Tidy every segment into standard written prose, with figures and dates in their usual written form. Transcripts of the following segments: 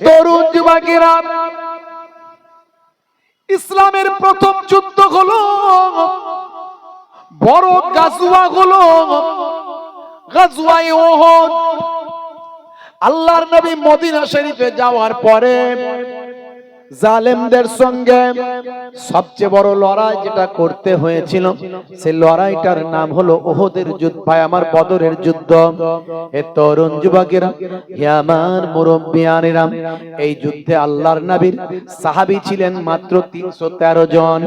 তরুণ যুবকেরা, ইসলামের প্রথম যুদ্ধ হলো, বড় গাজওয়া হলো গাজওয়ায়ে উহুদ। আল্লাহর নবী মদিনা শরীফে যাওয়ার পরে জালেমদের সঙ্গে সবচেয়ে বড় লড়াই যেটা করতে হয়েছিল, সেই লড়াইটার নাম হলো উহুদের যুদ্ধ। ভাই আমার, বদরের যুদ্ধ। হে তরুণ যুবকেরা, হে আমার মুরব্বিয়ানেরা, এই যুদ্ধে আল্লাহর নবীর সাহাবী ছিলেন মাত্র 313 জন।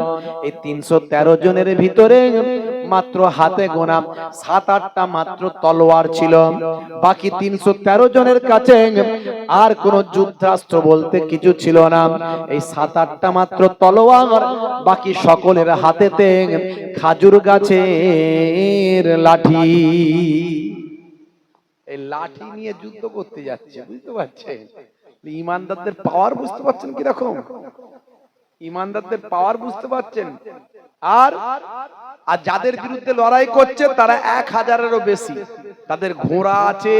এই 313 জনের ভিতরে মাত্র হাতে গোনা 7-8টা মাত্র তলোয়ার ছিল। বাকি 313 জনের কাছে আর কোন যুদ্ধাস্ত্র বলতে কিছু ছিল না। এই 7-8টা মাত্র তলোয়ার, বাকি সকলের হাতেতে খাজুর গাছের লাঠি। এই লাঠি নিয়ে যুদ্ধ করতে যাচ্ছে, বুঝতে পারছেন? ইমানদারদের পাওয়ার বুঝতে পারছেন কিরকম? ইমানদারদের পাওয়ার বুঝতে পারছেন? আর যাদের বিরুদ্ধে লড়াই করছে তারা 1000-এরও বেশি। তাদের ঘোড়া আছে,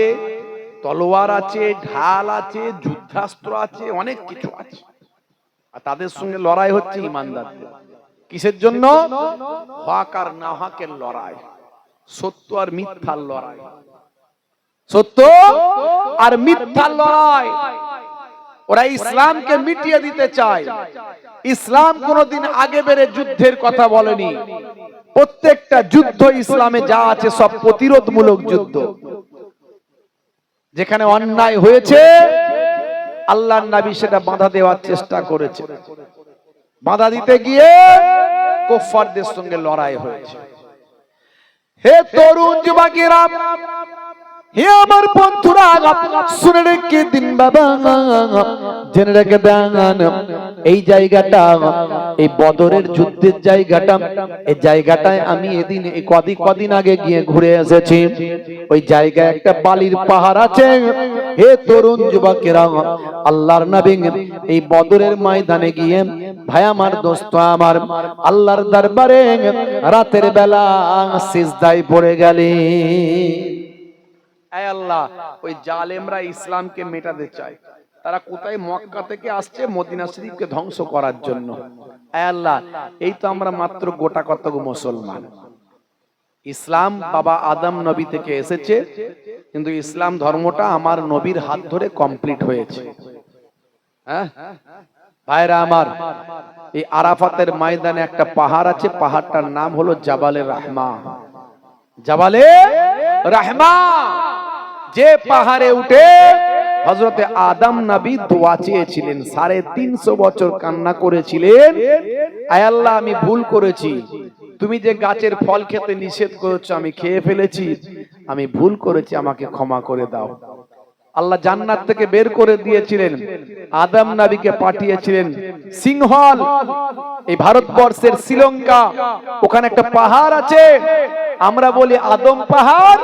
তলোয়ার আছে, ঢাল আছে, যুদ্ধাস্ত্র আছে, অনেক কিছু আছে। আর তাদের সঙ্গে লড়াই হচ্ছে ইমানদারদের। কিসের জন্য? হক আর না হকের লড়াই, সত্য আর মিথ্যার লড়াই, সত্য আর মিথ্যার লড়াই। ওরা ইসলামকে মিটিয়ে দিতে চায়। ইসলাম কোনদিন আগে বেড়ে যুদ্ধের কথা বলেনি। প্রত্যেকটা যুদ্ধ ইসলামে যা আছে সব প্রতিরোধমূলক যুদ্ধ। যেখানে অন্যায় হয়েছে আল্লাহর নবী সেটা বাধা দেওয়ার চেষ্টা করেছে। বাধা দিতে গিয়ে কুফফারদের সঙ্গে লড়াই হয়েছে। হে তরুণ যুবকেরা, হে আমার বন্ধুরা, শুনে রেখে দিন বাবা, জেনে রেখে দেন, এই জায়গাটা, এই বদরের যুদ্ধের জায়গাটা, এই জায়গাটায় আমি এই কদিন আগে গিয়ে ঘুরে এসেছি। ওই জায়গায় একটা বালির পাহাড় আছে। হে তরুণ যুবকেরা, আল্লাহর নবী এই বদরের ময়দানে গিয়ে, ভাই আমার, দোস্ত আমার, আল্লাহর দরবারে রাতের বেলা সিজদায় পড়ে গেলেন। আয় আল্লাহ, ওই জালেমরা ইসলামকে মেটাতে চায়। তারা কোথায়? মক্কা থেকে আসছে মদিনা শরীফকে ধ্বংস করার জন্য। আয় আল্লাহ, এই তো আমরা মাত্র গোটা কতক মুসলমান। ইসলাম বাবা আদম নবী থেকে এসেছে, কিন্তু ইসলাম ধর্মটা আমার নবীর হাত ধরে কমপ্লিট হয়েছে। হ্যাঁ ভাইরা আমার, এই আরাফাতের ময়দানে একটা পাহাড় আছে, পাহাড়টার নাম হলো জাবালে রাহমা। জাবালে রাহমা, যে পাহাড়ে উঠে হযরতে আদম নবী দোয়া চেয়েছিলেন, 350 বছর কান্না করেছিলেন, আয় আল্লাহ আমি ভুল করেছি, তুমি যে গাছের ফল খেতে নিষেধ করেছো আমি খেয়ে ফেলেছি, আমি ভুল করেছি, আমাকে ক্ষমা করে দাও। আল্লাহ জান্নাত থেকে বের করে দিয়েছিলেন, আদম নবীকে পাঠিয়েছিলেন সিংহল, এই ভারতবর্ষের শ্রীলঙ্কা, ওখানে একটা পাহাড় আছে, আমরা বলি আদম পাহাড়,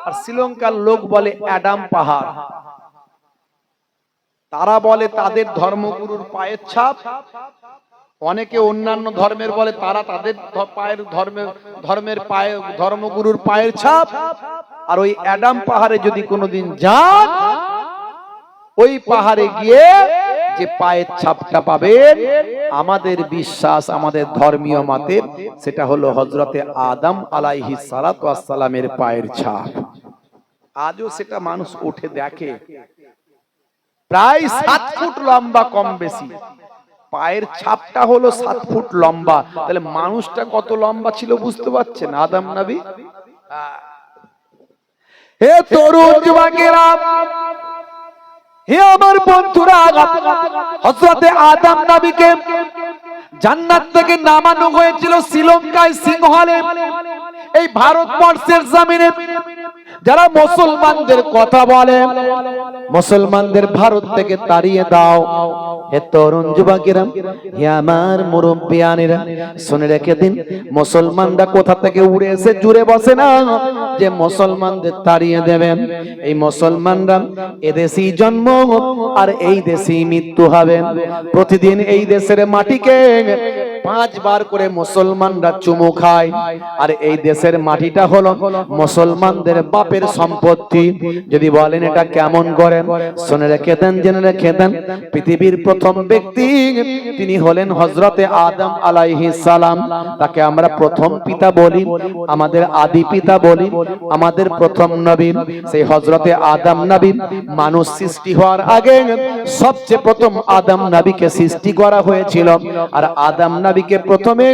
আর শ্রীলঙ্কার লোক বলে অ্যাডাম পাহাড়। তারা বলে তাদের ধর্মগুরুর পায়ের ছাপ, অনেকে অন্যান্য ধর্মের বলে তারা তাদের ধর্মগুরুর পায়ের ছাপ। আর ওই অ্যাডাম পাহাড়ে যদি কোনোদিন যান, ওই পাহাড়ে গিয়ে যে পায়ের ছাপটা পাবেন, আমাদের বিশ্বাস, আমাদের ধর্মীয় মতে সেটা হলো হযরতে আদম আলাইহিস সালাতু ওয়াস সালামের পায়ের ছাপ। আজও সেটা মানুষ উঠে দেখে, প্রায় 7 ফুট লম্বা, কম বেশি। পায়ের ছাপটা হলো 7 ফুট লম্বা, তাহলে মানুষটা কত লম্বা ছিল বুঝতে পারছেন? আদম নবী। হে তরুণ যুবকেরা, হে আমার বন্ধুরা, হযরতে আদম নবীকে জান্নাত থেকে নামানো হয়েছিল শ্রীলঙ্কায় সিংহলে। এই ভারতবর্ষের জমিনে যারা মুসলমানদের কথা বলে, মুসলমানদের ভারত থেকে তাড়িয়ে দাও। হে তরুণ যুবকেরা, হে আমার মুরব্বিয়ানেরা, শুনে রেখে দিন, মুসলমানরা কোথা থেকে উড়ে এসে জুড়ে বসে না যে মুসলমানদের তাড়িয়ে দেবেন। এই মুসলমানরা এদেশেই জন্ম আর এই দেশেই মৃত্যু হবে। প্রতিদিন এই দেশের মাটিকে 5 বার করে মুসলমানরা চুমু খায়। আর এই দেশের মাটিটা হলো মুসলমানদের বাপের সম্পত্তি। যদি বলেন এটা কেমন করে, শুনে রেখে দেন, জেনে রেখে দেন। পৃথিবীর প্রথম ব্যক্তি তিনি হলেন হযরতে আদম আলাইহিস সালাম। তাকে আমরা প্রথম পিতা বলি, আমাদের আদি পিতা বলি, আমাদের প্রথম নবী। সেই হযরতে আদম নবী মানুষ সৃষ্টি হওয়ার আগে সবচেয়ে প্রথম আদম নবীকে সৃষ্টি করা হয়েছিল। আর আদম নবীকে প্রথমে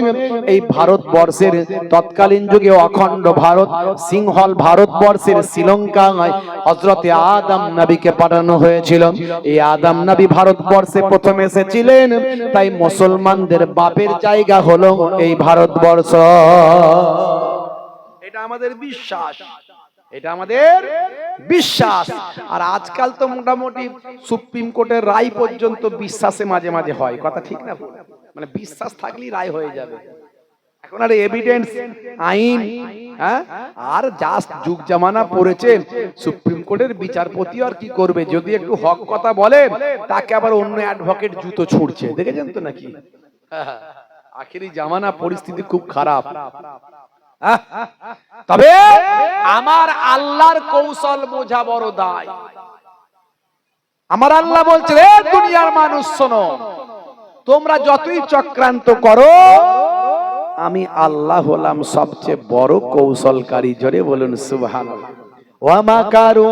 এই ভারতবর্ষের তৎকালীন যুগে অখণ্ড ভারত, সিংহল ভারতবর্ষের শ্রীলঙ্কায় হযরতে আদম নবীকে পাঠানো হয়েছিল। এই আদম নবী ভারতবর্ষে প্রথম এসেছিলেন, তাই মুসলমানদের বাপের জায়গা হলো এই ভারতবর্ষ। এটা আমাদের বিশ্বাস, এটা আমাদের বিশ্বাস। আর আজকাল তো মোটামুটি সুপ্রিম কোর্টের রায় পর্যন্ত বিশ্বাসে মাঝে মাঝে হয়, কথা ঠিক না? মানে বিশ্বাস থাকলেই রায় হয়ে যাবে। এখন আর এভিডেন্স আইন, হ্যাঁ, আর জাস্ট যুগ জামানা পড়েছে, সুপ্রিম কোর্টের বিচারপতি আর কি করবে, যদি একটু হক কথা বলে তাকে আবার অন্য অ্যাডভোকেট জুতো ছুড়ছে, দেখেছেন তো নাকি? আখেরি জামানা, পরিস্থিতি খুব খারাপ। তবে আমার আল্লাহর কৌশল বোঝা বড় দায়। আমার আল্লাহ বলছে, এ দুনিয়ার মানুষ শোনো, তোমরা যতই চক্রান্ত করো, আমি আল্লাহ হলাম সবচেয়ে বড় কৌশলকারী। জোরে বলুন সুবহানাল্লাহ। ওয়া মাকারু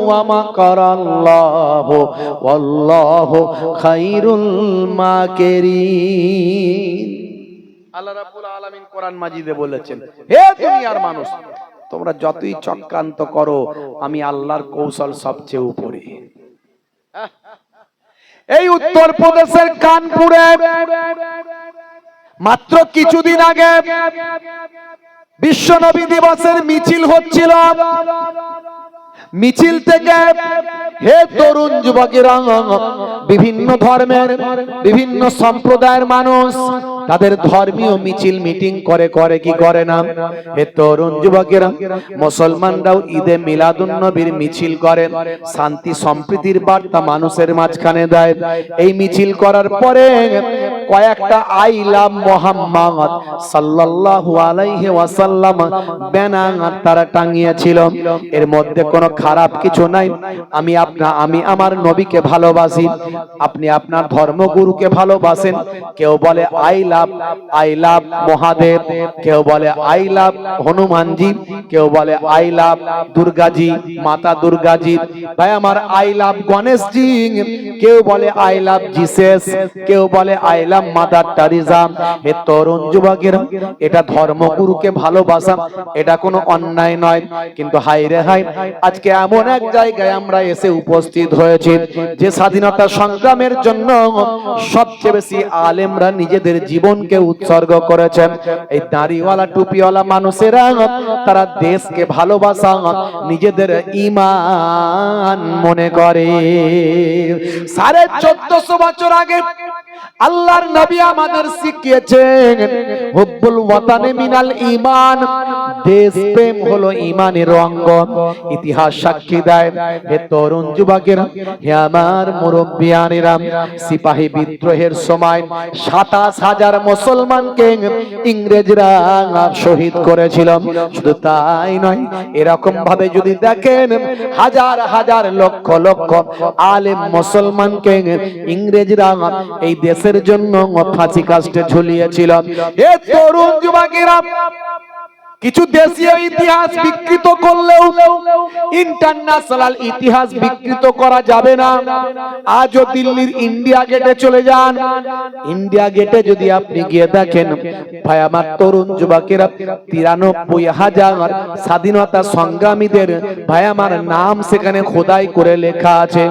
ওয়া মাকারাল্লাহু ওয়াল্লাহু খায়রুল মাকিরিন। আল্লাহ রাব্বুল আলামিন কোরআন মাজিদে বলেছেন, হে দুনিয়ার মানুষ, তোমরা যতই চক্রান্ত করো, আমি আল্লাহর কৌশল সবচেয়ে উপরে। এই উত্তরপ্রদেশের কানপুরে মাত্র কিছুদিন আগে বিশ্ব নবী দিবসের মিছিল হচ্ছিল। মিছিল থেকে হে তরুণ যুবকেরা, বিভিন্ন ধর্মের, বিভিন্ন সম্প্রদায়ের মানুষ তাদের ধর্মীয় মিছিল মিটিং করে, করে কি করে না? হে তরুণ যুবকেরা, মুসলমানরাও ঈদে মিলাদুন নবীর মিছিল করে, শান্তি সম্প্রীতির বার্তা মানুষের মাঝখানে দেয়। এই মিছিল করার পরে কয়েকটা আই লাভ মুহাম্মদ সাল্লাল্লাহু আলাইহি ওয়াসাল্লাম ব্যানার তারা টাঙিয়েছিল। এর মধ্যে কোনো খারাপ কিছু নাই। আমি আমার নবীকে ভালোবাসি, আপনি আপনার ধর্মগুরুকে ভালোবাসেন। কেউ বলে আই লাভ মহাদেব, কেউ বলে আই লাভ হনুমানজি, কেউ বলে আই লাভ দুর্গাজি, মাতা দুর্গাজি। ভাই আমার আই লাভ গণেশজি, কেউ বলে আই লাভ জিসাস, কেউ বলে আই লাভ মাদার টেরেসা। হে তরুণ যুবকেরা, এটা ধর্মগুরুকে ভালোবাসা, এটা কোনো অন্যায় নয়। কিন্তু হাই রে হাই, আজকে এমন এক জায়গায় আমরা এসে উপস্থিত হয়েছি যে স্বাধীনতা সংগ্রামের জন্য সবচেয়ে বেশি আলেমরা নিজেদের জীবনকে উৎসর্গ করেছেন। এই দাড়িওয়ালা টুপিওয়ালা মানুষেরা তারা দেশকে ভালোবাসা নিজেদের ঈমান মনে করে। 1450 বছর আগে আল্লাহর নবী আমাদের শিখিয়েছেন, হুব্বুল ওয়াতানে মিনাল ঈমান, দেশ প্রেম হলো ঈমানের অঙ্গ। ইতিহাস সাক্ষী দেয়, হে তরুণ যুবকেরা, হে আমার মুরব্বিয়ানেরা, সিপাহী বিদ্রোহের সময় 27,000 মুসলমানকে ইংরেজরা শহীদ করেছিল। শুধু তাই নয়, এরকম ভাবে যদি দেখেন, হাজার হাজার লক্ষ লক্ষ আলেম মুসলমানকে ইংরেজরা এই দেশের জন্য ফাঁসি কাস্টে ঝুলিয়েছিল। এ তরুণ যুবকেরা, কিছু দেশীয় ইতিহাস বিকৃত করলেও ইন্টারন্যাশনাল ইতিহাস বিকৃত করা যাবে না। আজও দিল্লির ইন্ডিয়া গেটে চলে যান, ইন্ডিয়া গেটে যদি আপনি গিয়ে দেখেন, ভাই আমার তরুণ যুবকেরা, 93,000 স্বাধীনতা সংগ্রামীদের ভাই আমার নাম সেখানে খোদাই করে লেখা আছে,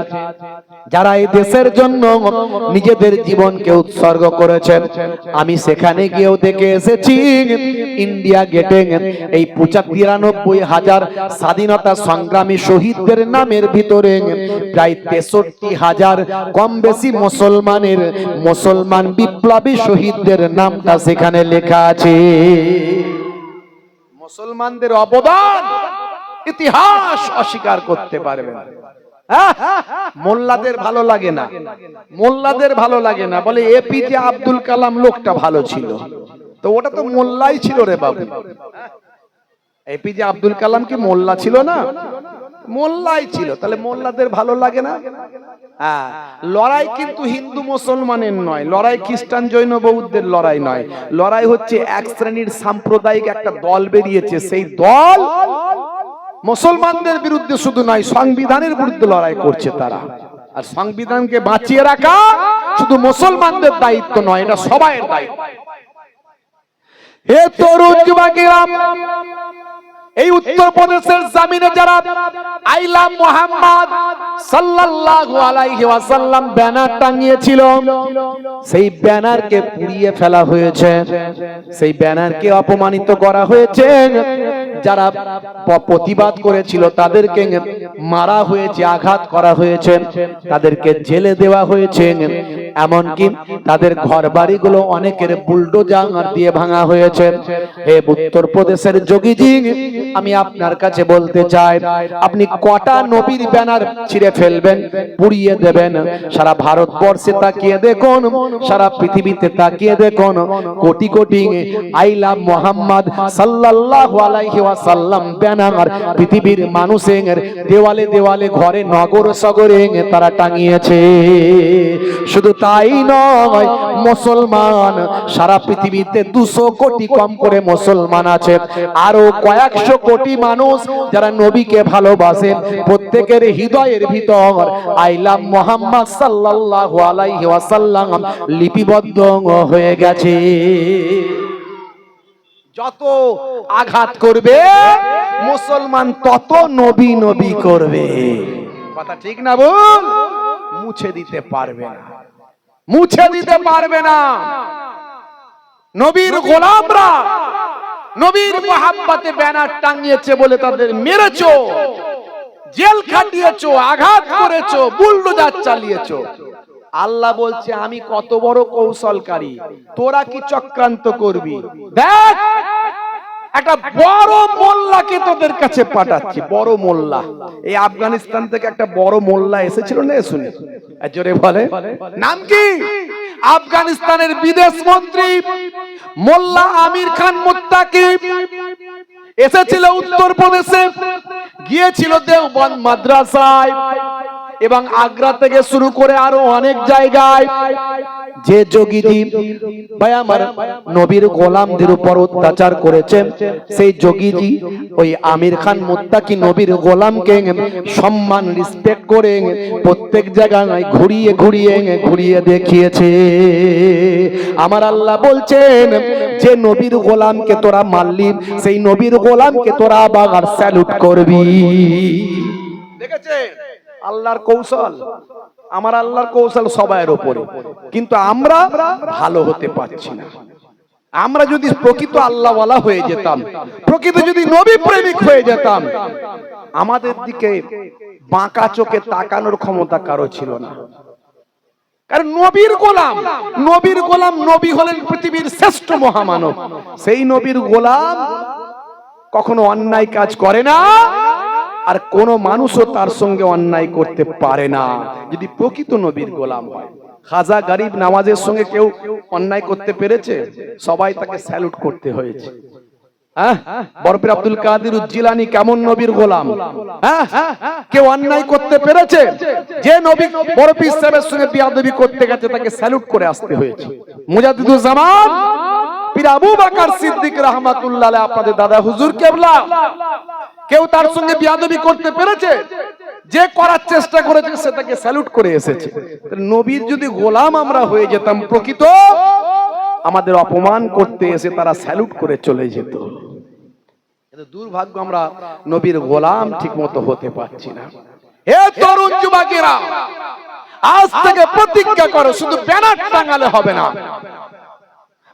যারা এই দেশের জন্য নিজেদের জীবনকে উৎসর্গ করেছেন। আমি সেখানে গিয়েও দেখে এসেছি, ইন্ডিয়া গেটে এই 93,000 স্বাধীনতা সংগ্রামী শহীদদের নামের ভিতরে প্রায় 63,000 কম বেশি মুসলমান বিপ্লবী শহীদদের নামটা সেখানে লেখা আছে। মুসলমানদের অবদান ইতিহাস অস্বীকার করতে পারবে না। মোল্লাদের ভালো লাগে না, মোল্লাদের ভালো লাগে না, বলে এপিজে আব্দুল কালাম লোকটা ভালো ছিল। তো ওটা তো মোল্লাই ছিল রে বাবু। এপিজে আব্দুল কালাম কি মোল্লা ছিল না? মোল্লাই ছিল। তাহলে মোল্লাদের ভালো লাগে না? হ্যাঁ, লড়াই কিন্তু হিন্দু মুসলমানের নয়, লড়াই খ্রিস্টান জৈন বৌদ্ধের লড়াই নয়, লড়াই হচ্ছে এক শ্রেণীর সাম্প্রদায়িক একটা দল বেরিয়েছে, সেই দল মুসলমানদের বিরুদ্ধে শুধু নয়, সংবিধানের বিরুদ্ধে লড়াই করছে তারা। আর সংবিধানকে বাঁচিয়ে রাখা শুধু মুসলমানদের দায়িত্ব নয়, এটা সবাইয়ের দায়িত্ব। হে তরুণ যুবকেরা, এই উত্তরপ্রদেশের জমিনে যারা আইলা মুহাম্মদ সাল্লাল্লাহু আলাইহি ওয়াসাল্লাম ব্যানার টাঙিয়েছিল, সেই ব্যানারকে পুড়িয়ে ফেলা হয়েছে, সেই ব্যানারকে অপমানিত করা হয়েছে। যারা প্রতিবাদ করেছিল তাদেরকে মারা হয়েছে, আঘাত করা হয়েছে, তাদেরকে জেলে দেওয়া হয়েছে, এমনকি তাদের ঘরবাড়িগুলো অনেকের বুলডোজার দিয়ে ভাঙা হয়েছে। হে উত্তরপ্রদেশের যোগীজি, আমি আপনার কাছে বলতে চাই, আপনি কটা নবীর ব্যানার ছিঁড়ে ফেলবেন, পুড়িয়ে দেবেন? সারা ভারতবর্ষে তাকিয়ে দেখুন, সারা পৃথিবীতে তাকিয়ে দেখুন, কোটি কোটি আই লাভ মুহাম্মদ সাল্লাল্লাহু আলাইহি ওয়াসাল্লাম ব্যানার পৃথিবীর মানুষের দেওয়ালে দেওয়ালে, ঘরে, নগর সগরে তারা টাঙিয়েছে। শুধু তাই নয়, মুসলমান সারা পৃথিবীতে 200 কোটি কম করে মুসলমান আছে, আরো কয়েকশো কোটি মানুষ যারা নবীকে ভালোবাসে, প্রত্যেকের হৃদয়ের ভিতর আই লাভ মুহাম্মদ সাল্লাল্লাহু আলাইহি ওয়াসাল্লাম লিপিবদ্ধ হয়ে গেছে। যত আঘাত করবে মুসলমান, তত নবী নবী করবে। কথা ঠিক না বল? মুছে দিতে পারবে না, মুছে দিতে পারবে না। নবীর গোলামরা নবীর মহাব্বতে ব্যানার টাঙিয়েছে বলে তাদের মেরেছো, জেল খাটিয়েছো, আঘাত করেছো, বুলডোজার চালিয়েছো। আল্লাহ বলছে, আমি কত বড় কৌশলকারী, তোরা কি চক্রান্ত করবি? দেখ, একটা বড় মোল্লাকে তোদের কাছে পাঠাচ্ছি, বড় মোল্লা। এই আফগানিস্তান থেকে একটা বড় মোল্লা এসেছিল না, শুনে জোরে বলে, নাম কি? আফগানিস্তানের বিদেশ মন্ত্রী মোল্লা আমির খান মুত্তাকি এসেছিল উত্তরপ্রদেশে, গিয়েছিল দেওবন্দ মাদ্রাসায় এবং আগ্রা থেকে শুরু করে আরো অনেক জায়গায়। যে যোগীজি ভাই আমার নবীর গোলামদের উপর অত্যাচার করেছে, সেই যোগীজি ওই আমির খান মুত্তাকি নবীর গোলামকে সম্মান, রেসপেক্ট করে প্রত্যেক জায়গায় ঘুরিয়ে ঘুরিয়ে ঘুরিয়ে দেখিয়েছে। আমার আল্লাহ বলছেন, যে নবীর গোলামকে তোরা মারলি, সেই নবীর গোলামকে তোরা আবার স্যালুট করবি। দেখেছে আল্লাহর কৌশল? আমার আল্লাহর কৌশল সবার উপরে, কিন্তু আমরা ভালো হতে পারছি না। আমরা যদি প্রকৃত আল্লাহওয়ালা হয়ে যেতাম, প্রকৃত যদি নবী প্রেমিক হয়ে যেতাম, আমাদের দিকে বাঁকা চোখে তাকানোর ক্ষমতা কারো ছিল না। কারণ নবীর গোলাম, নবীর গোলাম, নবী হলেন পৃথিবীর শ্রেষ্ঠ মহামানব। সেই নবীর গোলাম কখনো অন্যায় কাজ করে না, আর কোন মানুষও তার সঙ্গে অন্যায় করতে পারে না, যদি প্রকৃত নবীর গোলাম হয়। খাজা গরিব নওয়াজের সঙ্গে কেউ অন্যায় করতে পেরেছে? সবাই তাকে স্যালুট করতে হয়েছে। বরপীর আব্দুল কাদের জিলানী কেমন নবীর গোলাম? কেউ অন্যায় করতে পেরেছে? যে নবী বরপীর সাহেবের সঙ্গে বিয়াদবি করতে গেছে, তাকে স্যালুট করে আসতে হয়েছে। মুজাদ্দিদুজ্জামান পীর আবু বকর সিদ্দিক রাহমাতুল্লাহ আলাইহি, আপনাদের দাদা হুজুর কেবলা, কেউ তার সঙ্গে বিয়াদবি করতে পেরেছে? যে করার চেষ্টা করেছে সে তাকে স্যালুট করে এসেছে। নবীর যদি গোলাম আমরা হয়ে যেতাম প্রকৃত, আমাদের অপমান করতে এসে তারা স্যালুট করে চলে যেত। দুর্ভাগ্য, আমরা নবীর গোলাম ঠিক মতো হতে পারছি না। হে তরুণ যুবকেরা, আজ থেকে প্রতিজ্ঞা করো, শুধু ব্যানার টাঙালে হবে না,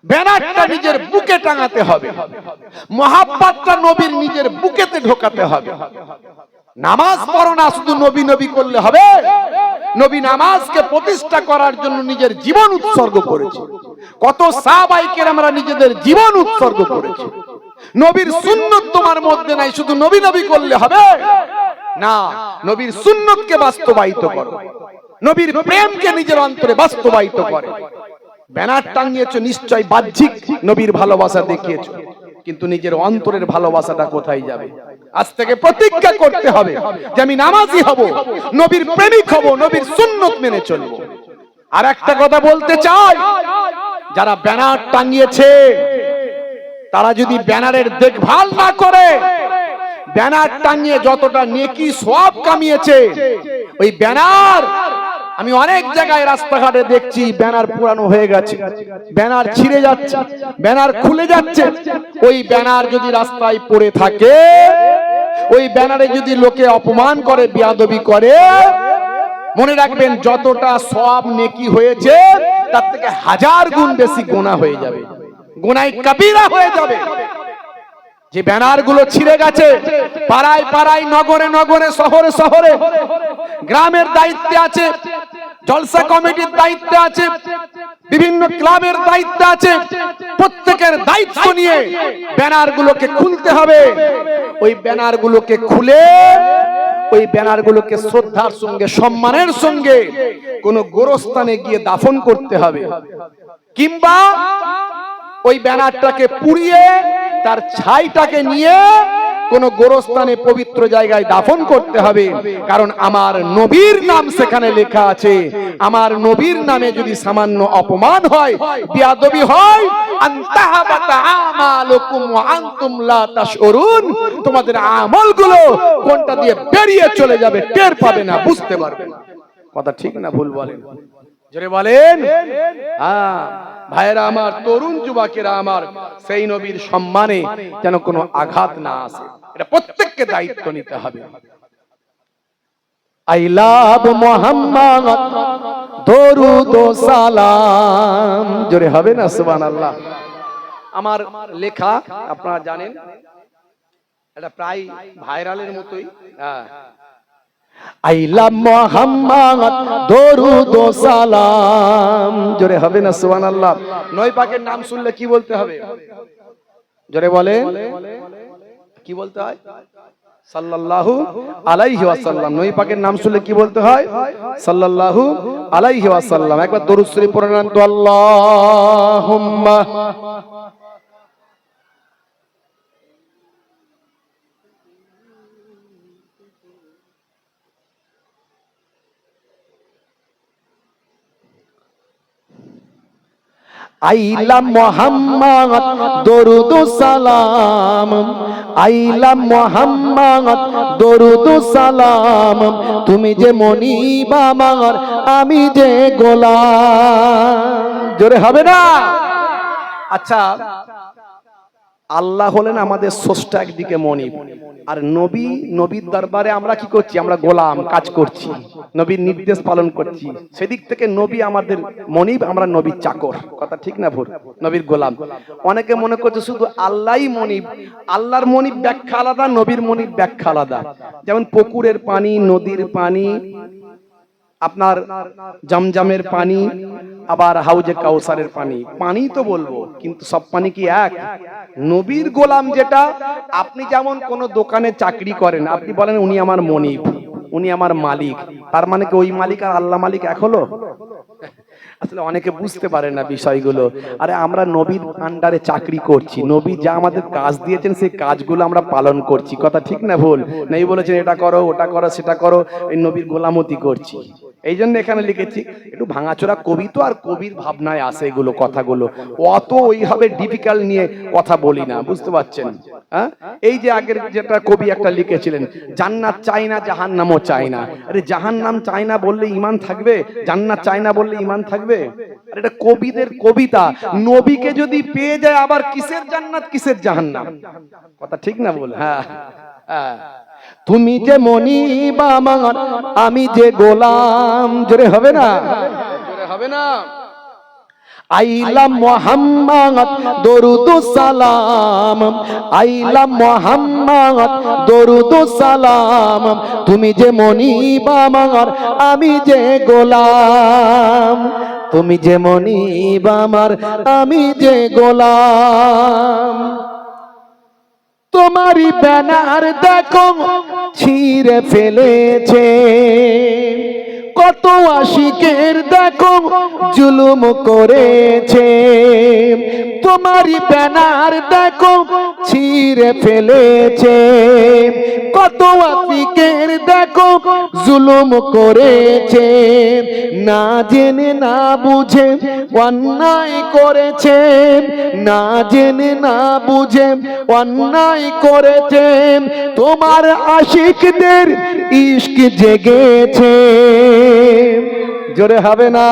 ব্যানারটা নিজের বুকে টাঙাতে হবে, মহাব্বতটা নবীর নিজের বুকেতে ঢোকাতে হবে। নামাজ পড়ো না, শুধু নবী নবী করলে হবে? নবী নামাজকে প্রতিষ্ঠা করার জন্য নিজের জীবন উৎসর্গ করেছে। কত সাহাবায়ে কেরামরা নিজেদের জীবন উৎসর্গ করেছে। নবীর সুন্নাত তোমার মধ্যে নাই, শুধু নবী নবী করলে হবে? না, নবীর সুন্নতকে বাস্তবায়িত করো, নবীর প্রেমকে নিজের অন্তরে বাস্তবায়িত করো। ব্যানার টাঙিয়েছো নিশ্চয় বাহ্যিক নবীর ভালোবাসা দেখিয়েছো, কিন্তু নিজের অন্তরের ভালোবাসাটা কোথায় যাবে? আজ থেকে প্রতিজ্ঞা করতে হবে যে আমি নামাজি হব, নবীর প্রেমিক হব, নবীর সুন্নত মেনে চলবো। আর একটা কথা বলতে চাই, যারা ব্যানার টাঙিয়েছে তারা যদি ব্যানারের দেখভাল না করে, ব্যানার টাঙিয়ে যতটা নেকি সওয়াব কামিয়েছে, ওই ব্যানার আমি অনেক জায়গায় রাস্তাঘাটে দেখছি ব্যানার পুরানো হয়ে গেছে, ব্যানার ছিঁড়ে যাচ্ছে, ব্যানার খুলে যাচ্ছে। ওই ব্যানার যদি রাস্তায় পড়ে থাকে, ওই ব্যানারে যদি লোকে অপমান করে, বেয়াদবি করে, মনে রাখবেন যতটা সওয়াব নেকি হয়েছে তার থেকে 1000 গুণ বেশি গুনাহ হয়ে যাবে, গুনাহে কবিরা হয়ে যাবে। যে ব্যানার গুলো ছিঁড়ে গেছে, পাড়ায় পাড়ায়, নগরে নগরে, শহরে শহরে, গ্রামের দায়িত্বে আছে, জলসা কমিটির দায়িত্বে আছে, বিভিন্ন ক্লাবের দায়িত্বে আছে, প্রত্যেকের দায়িত্ব নিয়ে ব্যানার গুলোকে খুলতে হবে। ওই ব্যানার গুলোকে খুলে ওই ব্যানার গুলোকে শ্রদ্ধার সঙ্গে, সম্মানের সঙ্গে কোন গোরস্থানে গিয়ে দাফন করতে হবে, কিংবা ওই ব্যানারটাকে পুড়িয়ে তার ছাইটাকে নিয়ে কোন গোরস্থানে পবিত্র জায়গায় দাফন করতে হবে। কারণ আমার নবীর নাম সেখানে লেখা আছে। আমার নবীর নামে যদি সামান্য অপমান হয়, বেয়াদবি হয়, আনতাহাবাতা আমালুকুম ওয়া আনতুম লা তাশউরুন, তোমাদের আমলগুলো কোনটা দিয়ে বেরিয়ে চলে যাবে টের পাবে না, বুঝতে পারবে না। কথা ঠিক না ভুল বলেন? জোরে বলেন। হ্যাঁ ভাইরা আমার, তরুণ যুবকেরা আমার, সেই নবীর সম্মানে যেন কোনো আঘাত না আসে, এটা প্রত্যেককে দায়িত্ব নিতে হবে। আই লাভ মুহাম্মদ, দরুদ ও সালাম, জোরে হবে না সুবহানাল্লাহ। আমার লেখা আপনারা জানেন, এটা প্রায় ভাইরালের মতোই। হ্যাঁ, আই লাভ মুহাম্মদ, দরুদ ও সালাম, জোরে হবে না সুবহানাল্লাহ। নবী পাকের নাম শুনলে কি বলতে হবে? জোরে বলেন, কি বলতে হয়? সাল্লাল্লাহু আলাইহি ওয়াসাল্লাম। নবী পাকের নাম শুনলে কি বলতে হয়? সাল্লাল্লাহু আলাইহি ওয়াসাল্লাম। একবার দরুদ শরীফ পড়ে নেন তো, আল্লাহুম্মা আইলা মুহাম্মদ, দরুদ ও সালাম, আইলা মুহাম্মদ, দরুদ ও সালাম, তুমি যে মনিব আমার, আমি যে গোলাম, জোরে হবে না? আচ্ছা, আল্লাহ হলেন আমাদের স্রষ্টা একদিকে মনিব, আর নবী, নবীর দরবারে আমরা কি করছি? আমরা গোলাম, কাজ করছি, নবীর নির্দেশ পালন করছি। সেদিক থেকে নবী আমাদের মনিব, আমরা নবীর চাকর। কথা ঠিক না ভুল? নবীর গোলাম। অনেকে মনে করছে শুধু আল্লাহই মনিব। আল্লাহর মনিব ব্যাখ্যা আলাদা, নবীর মনিব ব্যাখ্যা আলাদা। যেমন পুকুরের পানি, নদীর পানি, আপনার জমজমের পানি, আবার হাউজে কাউসারের পানি, পানি তো বলবো, কিন্তু সব পানি কি এক? নবীর গোলাম যেটা, আপনি যেমন কোন দোকানে চাকরি করেন, আপনি বলেন উনি আমার মনিব, উনি আমার মালিক, তার মানে কি ওই মালিক আর আল্লাহ মালিক এক হলো? আসলে অনেকে বুঝতে পারে না বিষয়গুলো। আরে আমরা নবীর আন্ডারে চাকরি করছি, নবী যা আমাদের কাজ দিয়েছেন সেই কাজগুলো আমরা পালন করছি। কথা ঠিক না ভুল? নবী বলেছেন এটা করো, ওটা করো, সেটা করো, এই নবীর গোলামতি করছি। এই জন্য এখানে লিখেছি, একটু ভাঙাচোরা কবি তো, আর কবির ভাবনায় আসে এগুলো কথাগুলো, অত ওইভাবে ডিফিকাল্ট নিয়ে কথা বলি না, বুঝতে পারছেন? হ্যাঁ, এই যে আগের যেটা কবি একটা লিখেছিলেন, জান্নাত চাই না, জাহান্নামও চাই না। আরে জাহান্নাম চাই না বললে ঈমান থাকবে? জান্নাত চাই না বললে ঈমান থাকবে? আর এটা কবিদের কবিতা। নবীকে যদি পেয়ে যায় আবার কিসের জান্নাত, কিসের জাহান্নাম? কথা ঠিক না বল? হ্যাঁ হ্যাঁ, তুমি যে মনিব আমার, আমি যে গোলাম, জোরে হবে না? জোরে হবে না? আইলা মুহাম্মদ, দরুদ ও সালাম, আইলা মুহাম্মদ, দরুদ ও সালাম, তুমি যে মনিব আমার, আমি যে গোলাম, তুমি যে মনিব আমার, আমি যে গোলাম। তোমারই ব্যানার দেখো ছিঁড়ে ফেলেছে। কত আশিকের দেখো জুলুম করেছে, তোমারই ব্যানার দেখো ছিঁড়ে ফেলেছে। কত আশিকের দেখো জুলুম করেছে, না জেনে না বুঝে অন্যায় করেছে, না জেনে না বুঝে অন্যায় করেছে। তোমার আশিকদের ইশক জেগেছে। জোরে হবে না?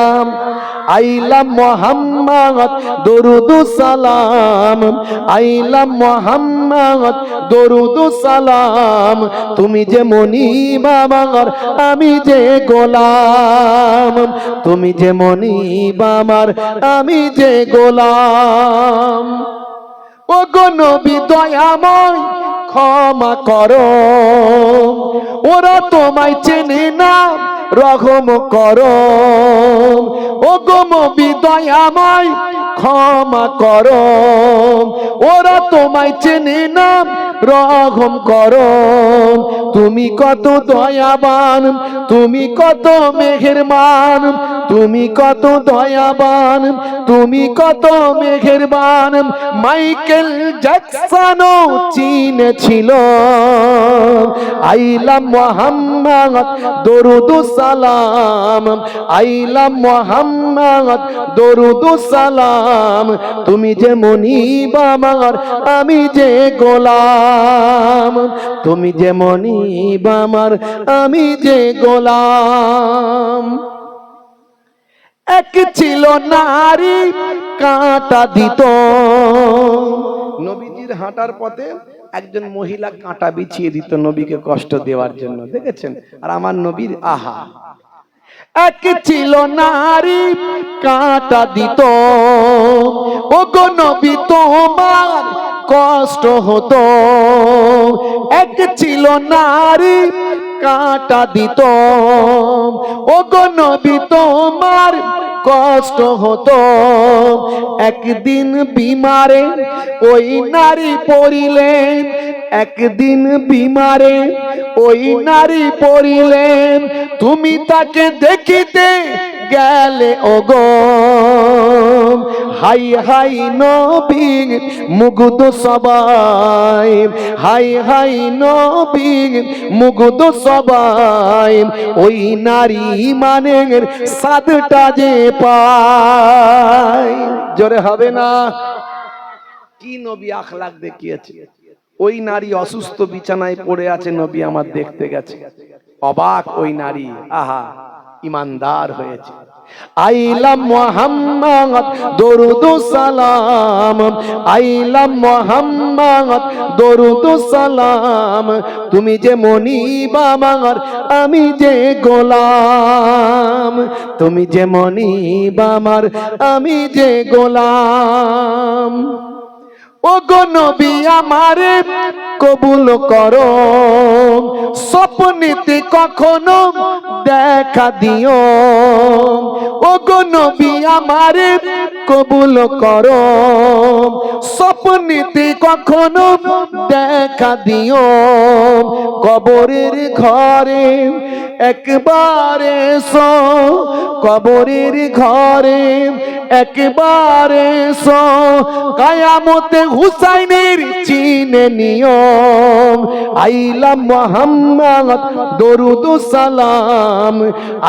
আইলা মোহাম্মদ দরুদ সালাম, আইলা মোহাম্মদ দরুদ সালাম। তুমি যে মনিব আমার, আমি যে গোলাম। তুমি যে মনিব আমার, আমি যে গোলাম। ও গো নবী দয়াময় ক্ষমা করো, ওরা তোমায় চেনে না, রহম করো। ও গো নবী দয়াময় ক্ষমা করো, ওরা তোমায় চেনে না, রহম করো। তুমি কত দয়াবান, তুমি কত মেহেরবান, তুমি কত দয়াবান, তুমি কত মেহেরবান। মাইকেল জ্যাকসনও চিনেছিল। আইলা মোহাম্মদ দরুদ সালাম, আইলা মোহাম্মদ দরুদ সালাম। তুমি যে মনিব আমার, আমি যে গোলাম। তুমি যে মনিব আমার, আমি যে গোলাম। এক ছিল নারী কাঁটা দিত, নবীজির হাঁটার পথে একজন মহিলা কাঁটা বিছিয়ে দিত নবীকে কষ্ট দেওয়ার জন্য, দেখেছেন? আর আমার নবীর আহা। এক ছিল নারী কাঁটা দিত, ও গো নবী তোমার কষ্ট হতো। এক ছিল নারী কাঁটা দিত, ও গো নবী তোমার কষ্ট হতো। একদিন বিমারে ওই নারী পড়িলেন, একদিন বিমারে ওই নারী পড়িলেন। তুমি তাকে দেখিতে গেলে ওগো, হাই হাই নবী মুগ্ধ সবাই, হাই হাই নবী মুগ্ধ সবাই। ওই নারী মানের সাদটা যে পায়। জোরে হবে না? কি নবী আখলাক দেখিয়েছে। ওই নারী অসুস্থ বিছানায় পড়ে আছে, নবী আমার দেখতে গেছে, অবাক ওই নারী, আহা ইমানদার হয়েছে। আইলা মোহাম্মদ দরুদ সালাম, আইলা মোহাম্মদ দরুদ সালাম। তুমি যে মনিব আমার, আমি যে গোলাম। তুমি যে মনিব আমার, আমি যে গোলাম। ও গো নবী আমারে কবুল করো, স্বপ্নেতে কখনো দেখা দিও। ও গো নবী আমারে কবুল করো, স্বপ্নেতে কখনো দেখা দিও। কবরের ঘরে একবার এসো, কবরের ঘরে একবার এসো। কায়ামতে হুসাইনের চিনে নিও। আইলা মোহাম্মদ দরুদ সালাম,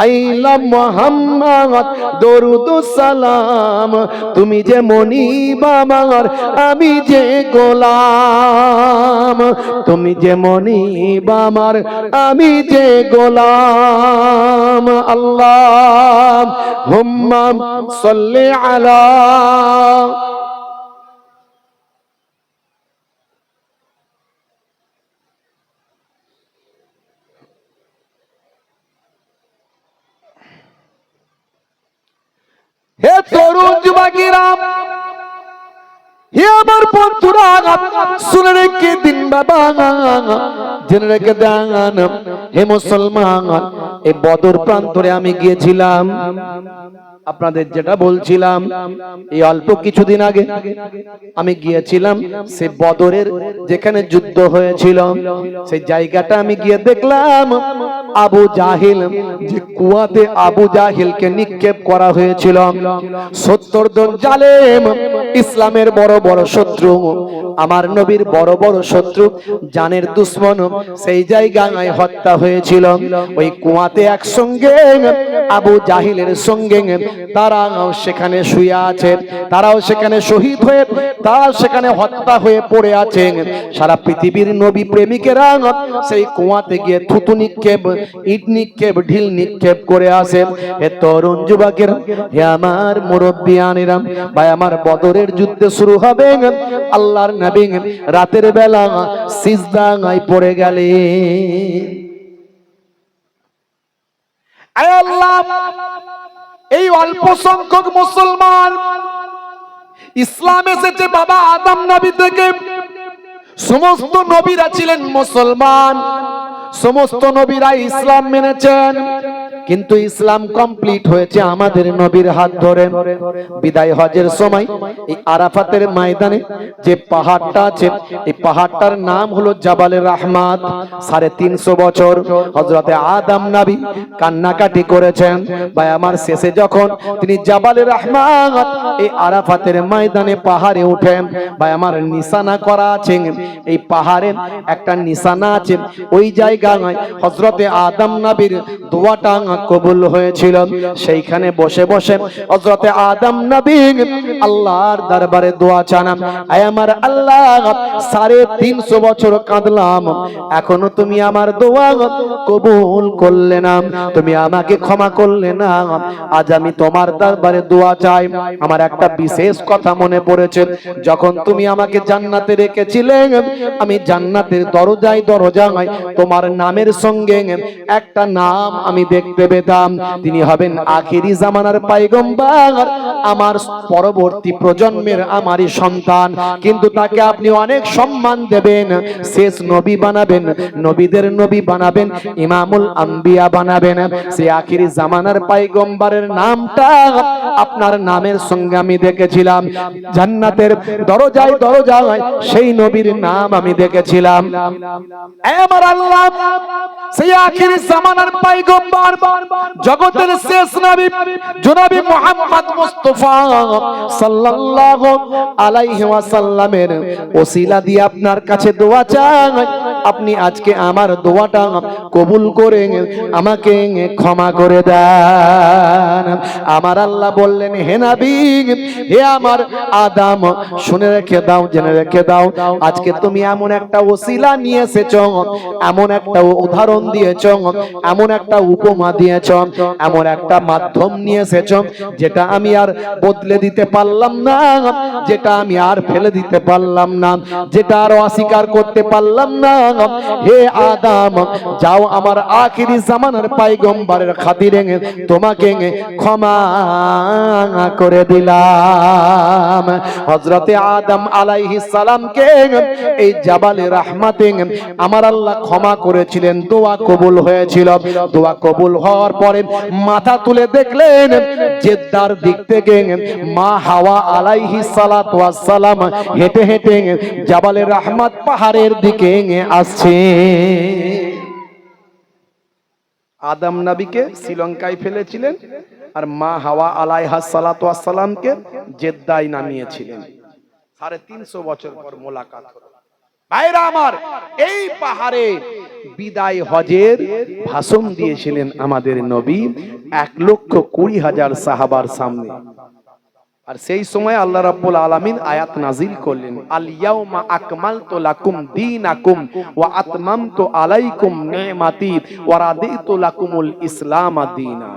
আইলা মোহাম্মদ দরুদ সালাম। তুমি যে মনিব আমার, আমি যে গোলাম। তুমি যে মনিব আমার, আমি যে গোলাম। আল্লাহুম্মা সাল্লি আলা হে তরুণ যুবকেরা, হে আমার বন্ধুরা, শুনে রেখে দিন বাবা, জেনে রেখে দেন হে মুসলমান। এই বদর প্রান্তরে আমি গিয়েছিলাম, আপনাদের যেটা বলছিলাম এই অল্প কিছুদিন আগে আমি গিয়েছিলাম সে বদরের যেখানে যুদ্ধ হয়েছিল সেই জায়গাটা আমি গিয়ে দেখলাম আবু জাহিল, যে কুয়াতে আবু জাহিলকে নিক্ষেপ করা হয়েছিল। 70 জন জালেম, ইসলামের বড় বড় শত্রু, আমার নবীর বড় বড় শত্রু, জানের দুশ্মন, সেই জায়গায় হত্যা হয়েছিল। ওই কুয়াতে একসঙ্গে আবু জাহিলের সঙ্গে তারাও সেখানে শুয়ে আছে, তারাও সেখানে শহীদ হয়ে, তারাও সেখানে হত্যা হয়ে পড়ে আছে। সারা পৃথিবীর নবী প্রেমিকেরা সেই কুয়াতে গিয়ে থুতু নিক্ষেপ, ইট নিক্ষেপ, ঢিল নিক্ষেপ করে আসে। হে তরুণ যুবকেরা, হে আমার মুরব্বিয়ানেরা, ভাই আমার বদরের যুদ্ধ শুরু হবে, আল্লাহর নবী রাতের বেলা সিজদায় পড়ে গেলেন। আয় আল্লাহ, এই অল্প সংখ্যক মুসলমান ইসলাম এসেছে বাবা আদম নবী থেকে। সমস্ত নবীরা ছিলেন মুসলমান, সমস্ত নবীরা ইসলাম মেনেছেন, কিন্তু ইসলাম কমপ্লিট হয়েছে আমাদের নবীর হাত ধরে। বিদায় হজের সময় এই আরাফাতের ময়দানে যে পাহাড়টা আছে, এই পাহাড়টার নাম হলো জাবালে রাহমাত। 350 বছর হযরতে আদম নবী কান্নাকাটি করেছেন। ভাই আমার শেষে যখন তিনি জাবালে রাহমাত এই আরাফাতের ময়দানে পাহাড়ে উঠেন, ভাই আমার নিশানা করা আছে, এই পাহাড়ে একটা নিশানা আছে, ওই জায়গায় হযরতে আদম নবীর দোয়াটা কবুল হয়েছিল। সেইখানে বসে বসে হযরতে আদম নবী আল্লাহর দরবারে দোয়া চান, আয় আমার আল্লাহ, 350 বছর কাঁদলাম, এখনো তুমি আমার দোয়া কবুল করলে না, তুমি আমাকে ক্ষমা করলে না। আজ আমি তোমার দরবারে দোয়া চাই। আমার একটা বিশেষ কথা মনে পড়েছে, যখন তুমি আমাকে জান্নাতে রেখেছিলে, আমি জান্নাতের দরজায় দরজায় তোমার নামের সঙ্গে একটা নাম আমি দেখতে পেতাম, তিনি হবেন আখিরি জামানার পয়গম্বর, আমার পরবর্তী প্রজন্মের আমারই সন্তান, কিন্তু তাকে আপনি অনেক সম্মান দেবেন, শেষ নবী বানাবেন, নবীদের নবী বানাবেন, ইমামুল আম্বিয়া বানাবেন। সেই আখিরি জামানার পয়গম্বরের নামটা আপনার নামের সঙ্গে আমি দেখেছিলাম জান্নাতের দরজায় দরজায়, সেই নবীর নাম আমি দেখেছিলাম। আমার আল্লাহ, সেই আখিরি জামানার পয়গম্বর, জগতের শেষ নবী জনাবি মুহাম্মদ মুস্তাফা সাল্লাল্লাহু আলাইহি ওয়াসাল্লামের ওসিলা দিয়ে আপনার কাছে দোয়া চাই, আপনি আজকে আমার দোয়াটা কবুল করে আমাকে ক্ষমা করে দেন। আমার আল্লাহ বললেন, হে নবী, হে আমার আদম, শুনে রেখে দাও, জেনে রেখে দাও, আজকে তুমি এমন একটা ওসিলা নিয়ে এসেছো, এমন একটা উদাহরণ দিয়েছ, এমন একটা উপমা দিয়েছ, এমন একটা মাধ্যম নিয়ে এসেছ, যেটা আমি আর বদলে দিতে পারলাম না, যেটা আমি আর ফেলে দিতে পারলাম না, যেটা আর অস্বীকার করতে পারলাম না। হে আদম, যাও, আমার আখিরি জামানার পয়গম্বরের খাতিরে তোমাকে ক্ষমা করে দিলাম। হযরতে আদম আলাইহিস সালামকে এই জাবালে রাহমাতে আমার আল্লাহ ক্ষমা করেছিলেন, দোয়া কবুল হয়েছিল। দোয়া কবুল হওয়ার পরে মাথা তুলে দেখলেন জেদ্দার দিক থেকে মা হাওয়া আলাইহিস সালাতু ওয়াস সালাম হেঁটে হেঁটে জাবালে রাহমাত পাহাড়ের দিকে আসছে। আদম নবীকে শ্রীলঙ্কায় ফেলেছিলেন, আর মা হাওয়া আলাইহিস সালাতু ওয়াস সালামকে জেদ্দায় নামিয়েছিলেন। 350 বছর পর মোলাকাত হলো। ভাইরা আমার, এই পাহাড়ে বিদায় হজের ভাষণ দিয়েছিলেন আমাদের নবী 1,20,000 সাহাবার সামনে। আর সেই সময় আল্লাহ রাব্বুল আলামিন আয়াত নাজিল করলেন, আল ইয়াউমা আকমালতু লাকুম দীনাকুম ওয়া আতমামতু আলাইকুম নি'মাতি ওয়া রাদিতু লাকুমুল ইসলাম দীনা।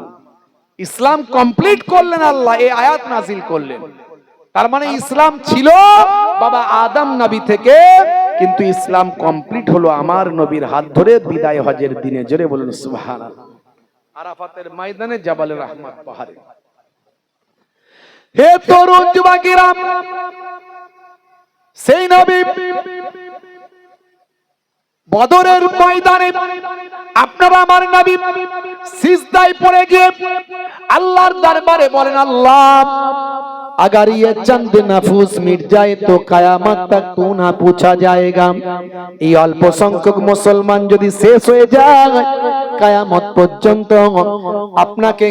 ইসলাম কমপ্লিট করলেন আল্লাহ, এই আয়াত নাজিল করলেন। তার মানে ইসলাম ছিল বাবা আদম নবী থেকে, কিন্তু ইসলাম কমপ্লিট হলো আমার নবীর হাত ধরে বিদায় হজের দিনে। জোরে বলুন সুবহানাল্লাহ। আরাফাতের ময়দানে জাবালে রাহমাত পাহাড়ে। হে তরুণ যুবকেরা, সেই নবী বদরের ময়দানে আপনারা আমার নবী সিজদায় পড়ে গিয়ে আল্লাহর দরবারে বলেন, আল্লাহ अगर ये चंद नफूस मिट जाए तो कयामत तक तू ना पूछा जाएगा। এই অল্প সংখ্যক মুসলমান যদি শেষ হয়ে যায় কিয়ামত পর্যন্ত আপনাকে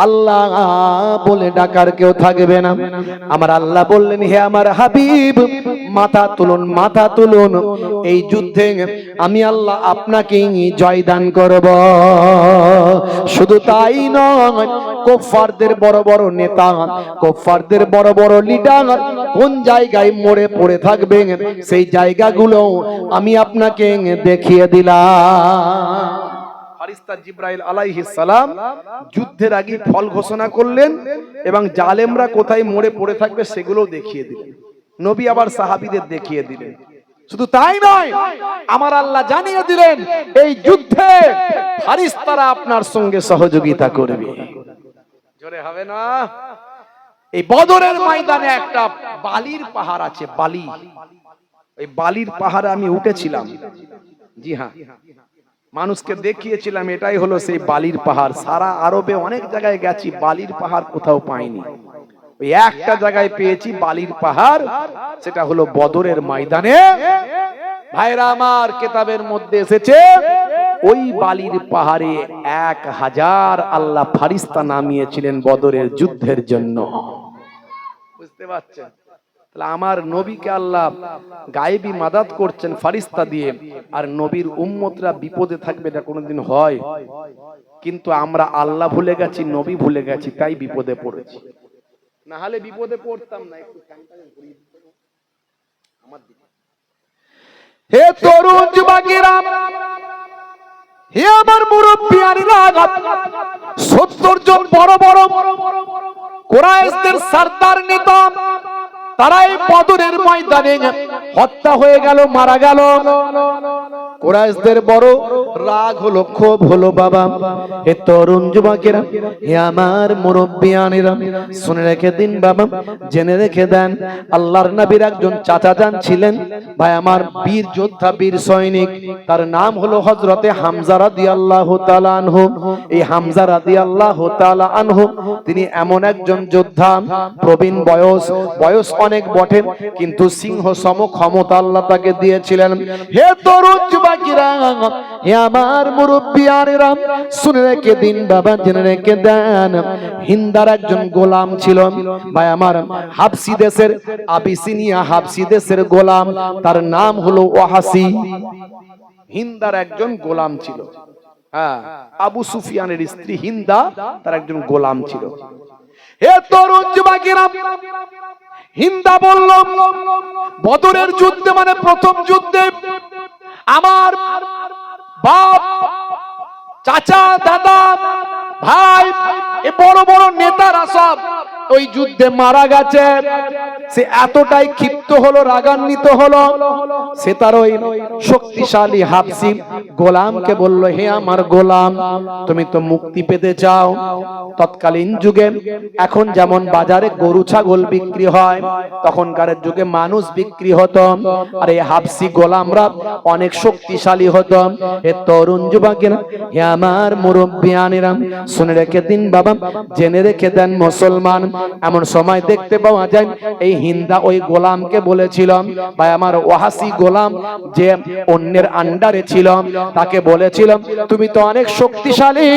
আল্লাহ বলে ডাকার কেউ থাকবে না। আমার আল্লাহ বললেন, হে আমার হাবিব, মাথা তুলুন, মাথা তুলুন, এই যুদ্ধে আমি আল্লাহ আপনাকে জয়দান করব। শুধু তাই নয়, কুফফারদের বড় বড় নেতা, কুফফারদের বড় বড় লিডার কোন জায়গায় মরে পড়ে থাকবে সেই জায়গাগুলো আমি আপনাকে দেখিয়ে দিলাম। ফারিস্তা জিবরাইল আলাইহিস সালাম যুদ্ধের আগে ফল ঘোষণা করলেন এবং জালেমরা কোথায় মরে পড়ে থাকবে সেগুলো দেখিয়ে দিলেন। নবী আবার সাহাবীদের দেখিয়ে দিলেন। শুধু তাই নয়, আমার আল্লাহ জানিয়ে দিলেন এই যুদ্ধে ফারিস্তারা আপনার সঙ্গে সহযোগিতা করবে। জোরে হবে না? এই বদরের ময়দানে একটা বালির পাহাড় আছে, বালি। এই বালির পাহাড়ে আমি উঠেছিলাম। জি হ্যাঁ, মানুষকে দেখিয়েছিলাম এটাই হলো সেই বালির পাহাড়। সারা আরবে অনেক জায়গায় গেছি, বালির পাহাড় কোথাও পাইনি। ওই একটা জায়গায় পেয়েছি বালির পাহাড়, সেটা হলো বদরের ময়দানে। ভাইরা আমার, কিতাবের মধ্যে এসেছে ওই বালির পাহাড়ে 1000 আল্লাহ ফারিস্তা নামিয়েছিলেন বদরের যুদ্ধের জন্য। বুঝতে পারছেন? তাহলে আমার নবীকে আল্লাহ গায়েবী মাদাত করছেন ফারিস্তা দিয়ে, আর নবীর উম্মতরা বিপদে থাকবে এটা কোনোদিন হয়? কিন্তু আমরা আল্লাহ ভুলে গেছি, নবী ভুলে গেছি, তাই বিপদে পড়েছি। না হলে বিপদে পড়তাম না। একটু আমার দিকে, হে তরুণ যুবকেরা, হে আমার মুরব্বিয়ানেরা, 70 জন বড় বড় কুরাইশদের সরদার নেতা, তারা এই বদরের ময়দানে হত্যা হয়ে গেল, মারা গেল। কুরাইশদের বড় রাগ হলো, ক্ষোভ হলো। বাবা, হে তরুণ যুবকেরা, হে আমার মুরব্বিয়ানেরা, শুনে রেখে দিন বাবা, জেনে রেখে দেন, আল্লাহর নবীর একজন চাচা যান ছিলেন, ভাই আমার, বীর যোদ্ধা, বীর সৈনিক, তার নাম হলো হযরতে হামজা রাদিয়াল্লাহু তাআলা আনহু। এই হামজা রাদিয়াল্লাহু তাআলা আনহু তিনি এমন একজন যোদ্ধা, প্রবীণ বয়স অনেক বটে, কিন্তু সিংহ সম ক্ষমতা আল্লাহ তাকে দিয়েছিলেন। হে তরুণ যুবকেরা, হে আমার মুরব্বিয়ানেরা, শুনে রেখে দিন বাবা, জেনে রেখে দেন, হিন্দার একজন গোলাম ছিল, ভাই আমার, হাবশি দেশের, আবিসিনিয়া হাবশি দেশের গোলাম, তার নাম হলো ওয়াহাসি। হিন্দার একজন গোলাম ছিল। হ্যাঁ, আবু সুফিয়ানের স্ত্রী হিন্দা, তার একজন গোলাম ছিল। হে তরুণ যুবকেরা, হিন্দা বলল, বদরের যুদ্ধে মানে প্রথম যুদ্ধে আমার বাপ, চাচা, দাদা, ভাই, এ বড় বড় নেতারা সব ওই যুদ্ধে মারা গেছে। সে এতটাই ক্ষিপ্ত হলো, রাগান্বিত হলো, সে তার ওই শক্তিশালী হাবশি গোলামকে বলল, হে আমার গোলাম, তুমি তো মুক্তি পেতে চাও। তৎকালীন যুগে এখন যেমন বাজারে গরু ছাগল বিক্রি হয়, তখনকার যুগে মানুষ বিক্রি হতো, আর এই হাবশি গোলামরা অনেক শক্তিশালী হতো। হে তরুণ যুবকেরা, হে আমার মুরব্বিয়ানেরা, শুনে রেখে দিন বাবা, জেনে রেখে দেন মুসলমান, এমন সময় দেখতে পাওয়া যায় এই হিন্দা ওই গোলামকে বলেছিল, ভাই আমার, ওয়াহাসি গোলাম যে অন্যের আন্ডারে ছিল, তাকে বলেছিল, তুমি তো অনেক শক্তিশালী,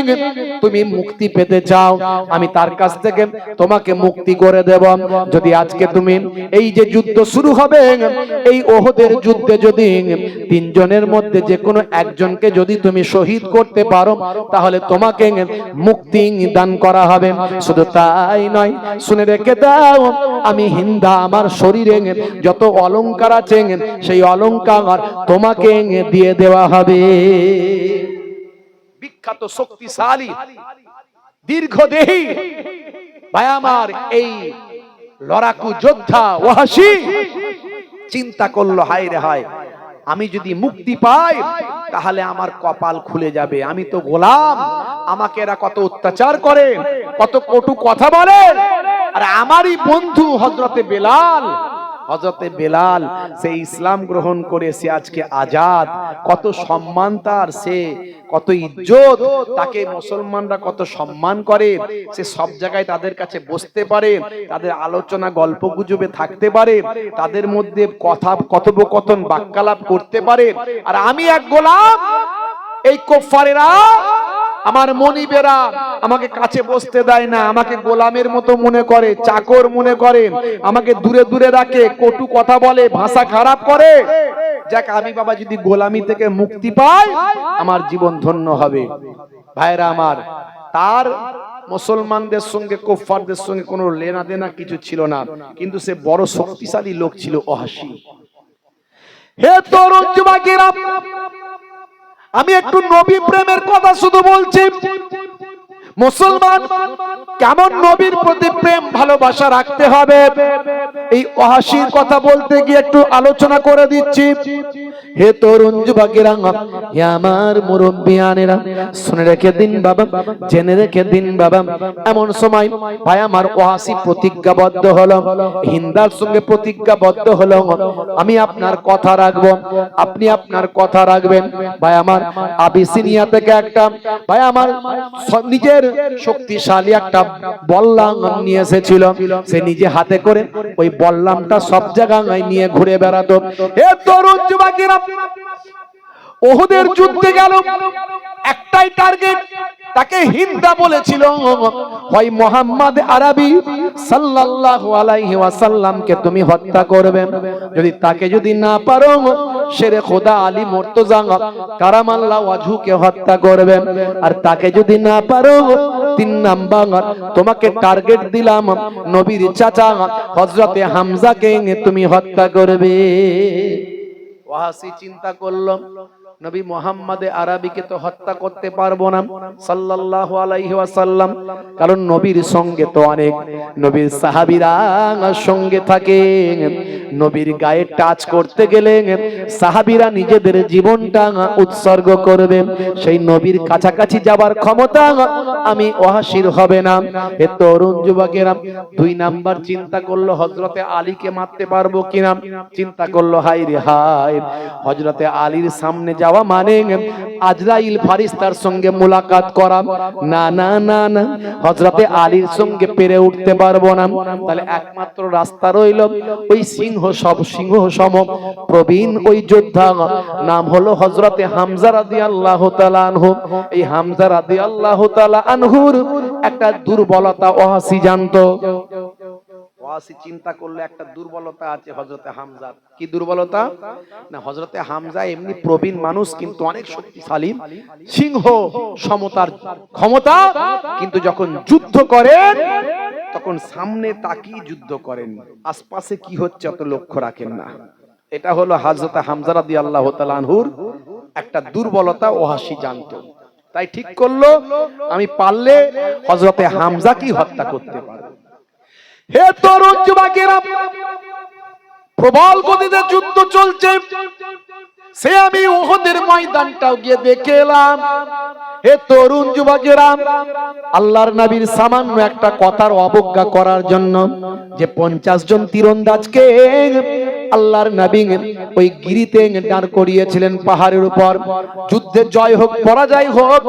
তুমি মুক্তি পেতে চাও, আমি তার কাছ থেকে তোমাকে মুক্তি করে দেব। যদি আজকে তুমি এই যে যুদ্ধ শুরু হবে, এই ওহদের যুদ্ধে যদি 3 জনের মধ্যে যে কোনো একজনকে যদি তুমি শহীদ করতে পারো, তাহলে তোমাকে মুক্তি দান করা হবে। শুধু তাই নয়, শুনে রেখে দাও, আমি হিন্দা, আমার শরীরে যত অলংকার আছে সেই অলংকার তোমাকে দিয়ে দেওয়া হবে। বিখ্যাত, শক্তিশালী, দীর্ঘদেহী, ভাই আমার, এই লড়াকু যোদ্ধা ওয়াহাসি চিন্তা করলো, হায় রে হায়, আমি যদি মুক্তি পাই তাহলে আমার কপাল খুলে যাবে। আমি তো গোলাম, আমাকে এরা কত অত্যাচার করে, কত কটু কথা বলে, আর আমারই বন্ধু হযরতে বেলাল, হযরতে বেলাল সে ইসলাম গ্রহণ করে সে আজকে আজাদ, কত সম্মান তার, সে কত ইজ্জত, তাকে মুসলমানরা কত সম্মান করে, সে সব জায়গায় তাদের কাছে বসতে পারে, তাদের আলোচনা গল্প গুজবে থাকতে পারে, তাদের মধ্যে কথা কথোপকথন বাক্যালাপ করতে পারে। আর আমি এক গোলাম, এই কুফারেরা আমার মনিবেরা আমাকে কাছে বসতে দেয় না, আমাকে গোলামের মতো মনে করে, চাকর মনে করে, আমাকে দূরে দূরে রাখে, কটু কথা বলে, ভাষা খারাপ করে। যাক, আমি বাবা যদি গোলামি থেকে মুক্তি পাই আমার জীবন ধন্য হবে। ভাইরা আমার, তার মুসলমানদের সঙ্গে কুফারদের সঙ্গে কোনো লেনা দেনা কিছু ছিল না, কিন্তু সে বড় শক্তিশালী লোক ছিল ওয়াহশী। হে তরুণ যুবকেরা, আমি একটু নবী প্রেমের কথা শুধু বলছি। মুসলমান কেমন নবীর প্রতি প্রেম ভালোবাসা রাখতে হবে, এই ওয়াহশীর কথা বলতে গিয়ে একটু আলোচনা করে দিচ্ছি। হে তরুণ যুবকেরা, হে আমার মুরব্বিয়ানেরা, শুনে রেখে দিন বাবা, জেনে রেখে দিন বাবা। এমন সময় ভাই আমার ওয়াহশী প্রতিজ্ঞাবদ্ধ হলো, হিন্দার সঙ্গে প্রতিজ্ঞাবদ্ধ হলো, আমি আপনার কথা রাখবো, আপনি আপনার কথা রাখবেন। ভাই আমার আবিসিনিয়া থেকে একটা ভাই আমার নিজের শক্তিশালী একটা বল্লাম নিয়ে এসেছিল, সে নিজে হাতে করে ওই বল্লামটা সব জায়গায় নিয়ে ঘুরে বেড়াতো। হে তরুণ যুবকেরা, উহুদের যুদ্ধে গেল, একটাই টার্গেট, তাকে হিন্দা বলেছিল, হয় মুহাম্মদ আরবি সাল্লাল্লাহু আলাইহি ওয়াসাল্লামকে তুমি হত্যা করবে, যদি তাকে যদি না পারো শেরে খোদা আলী মুর্তজা কারামাল্লাহু ওয়াজহুকে হত্যা করবে, আর তাকে যদি না পারো 3 নাম্বার তোমাকে টার্গেট দিলাম নবীর চাচা হযরতে হামজাকে তুমি হত্যা করবে। ওয়াহশী চিন্তা করলো, নবী মুহাম্মদ আরবিকে তো হত্যা করতে পারবো না সাল্লাল্লাহু আলাইহি ওয়াসাল্লাম, কারণ নবীর সঙ্গে তো অনেক নবীর সাহাবীরা সঙ্গে থাকে, নবীর গায়ে টাচ করতে গেলে সাহাবীরা নিজেদের জীবনটা উৎসর্গ করবে, সেই নবীর কাছাকাছি যাবার ক্ষমতা আমি ওয়াহশীর হবে না। এ তরুণ যুবকেরা 2 নাম্বার চিন্তা করলো, হযরতে আলীকে মারতে পারবো কিনা। চিন্তা করলো, হাই রে হাই, হযরতে আলীর সামনে যাওয়া মানে আজরাইল ফারিস্তার সঙ্গে মুলাকাত করা, না না না না, হযরতে আলীর সঙ্গে পেরে উঠতে পারবো না। তাহলে একমাত্র রাস্তা রইল ওই সিংহ সম প্রবীণ ওই যোদ্ধা, নাম হলো হযরতে হামজা রাদিয়াল্লাহু তাআলা আনহু। এই হামজা রাদিয়াল্লাহু তাআলা আনহুর একটা দুর্বলতা ওয়াহশী জানতো। ওয়াহশী চিন্তা করলে একটা দুর্বলতা আছে হযরতে হামজার। কি দুর্বলতা? না, হযরতে হামজা এমনি প্রবীণ মানুষ, কিন্তু অনেক শক্তিশালী, সিংহ সমতার ক্ষমতা, কিন্তু যখন যুদ্ধ করেন তখন সামনে তাকিয়ে যুদ্ধ করেন, আশপাশে কি হচ্ছে অত লক্ষ্য রাখেন না। এটা হলো হযরতে হামজা রাদিয়াল্লাহু তাআলা আনহুর একটা দুর্বলতা, ওয়াহশী জানতো। তাই ঠিক করলো, আমি পারলে হযরতে হামজাকেই হত্যা করতে পারবো। হে তরুণ যুবকেরা, প্রবল গতিতে যুদ্ধ চলছে, সে আমি উহুদের ময়দানটাও গিয়ে দেখে এলাম। হে তরুণ যুবকেরা, আল্লাহর নবীর সামান্য একটা কথার অবজ্ঞা করার জন্য যে 50 জন তীরন্দাজকে আল্লাহর নবী ওই গিরিতে দাঁড় করিয়েছিলেন পাহাড়ের উপর, যুদ্ধে জয় হোক পরাজয় হোক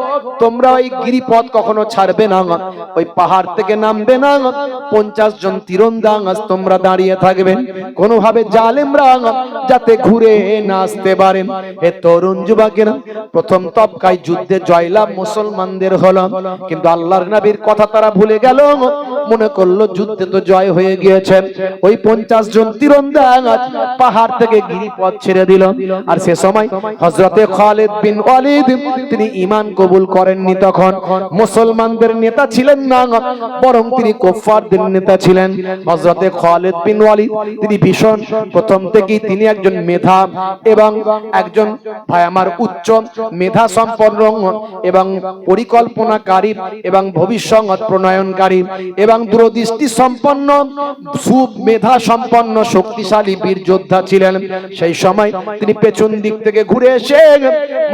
তোমরা ওই গিরিপথ কখনো ছাড়বে না, ওই পাহাড় থেকে নামবে না, 50 জন তীরন্দাজ তোমরা দাঁড়িয়ে থাকবেন, কোনোভাবে জালেমরা যাতে ঘুরে না আসতে পারে। হে তরুণ যুবকেরা, প্রথম তবকায় যুদ্ধে জয়লাভ মুসলমানদের হলো, কিন্তু আল্লাহর নবীর কথা তারা ভুলে গেল, মনে করলো যুদ্ধে তো জয় হয়ে গিয়েছে। ওই 50 জন তীরন্দাজ পাহাড় থেকে গিরিপথ ছেড়ে দিল। আর সে সময় হযরতে খালিদ বিন ওয়ালিদ তিনি ঈমান কবুল করেননি, তখন মুসলমানদের নেতা ছিলেন না, বরং তিনি কুফফারদের নেতা ছিলেন। হযরতে খালিদ বিন ওয়ালিদ তিনি ভীষণ প্রথম থেকেই তিনি একজন মেধা এবং একজন ভাই আমার উচ্চ মেধা সম্পন্ন এবং পরিকল্পনাকারী এবং ভবিষ্যৎ প্রণয়নকারী এবং এবং দূরদৃষ্টি সম্পন্ন, সুমেধা সম্পন্ন, শক্তিশালী বীর যোদ্ধা ছিলেন। সেই সময় তিনি পেছন দিক থেকে ঘুরে এসে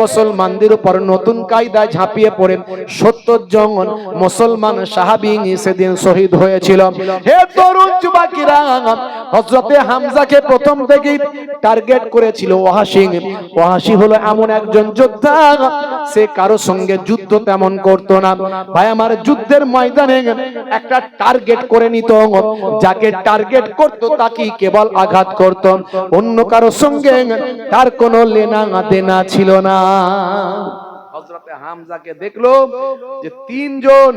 মুসলমানদের উপর নতুন কায়দায় ঝাঁপিয়ে পড়ে 70 জন মুসলমান সাহাবী সেদিন শহীদ হয়েছিল। হে তরুণ যুবকেরা, হযরতে হামজাকে প্রথম থেকেই টার্গেট করেছিল ওয়াহাশী। ওয়াহাশী হলো এমন একজন যোদ্ধা, সে কারো সঙ্গে যুদ্ধ তেমন করতো না। ভাই আমার, যুদ্ধের ময়দানে একটা টার্গেট করে নিত, যাকে টার্গেট করত তাকে কেবল আঘাত করত, অন্য কারো সঙ্গে তার কোনো লেনা দেনা ছিল না। হযরতে হামজাকে দেখলো যে 3 জন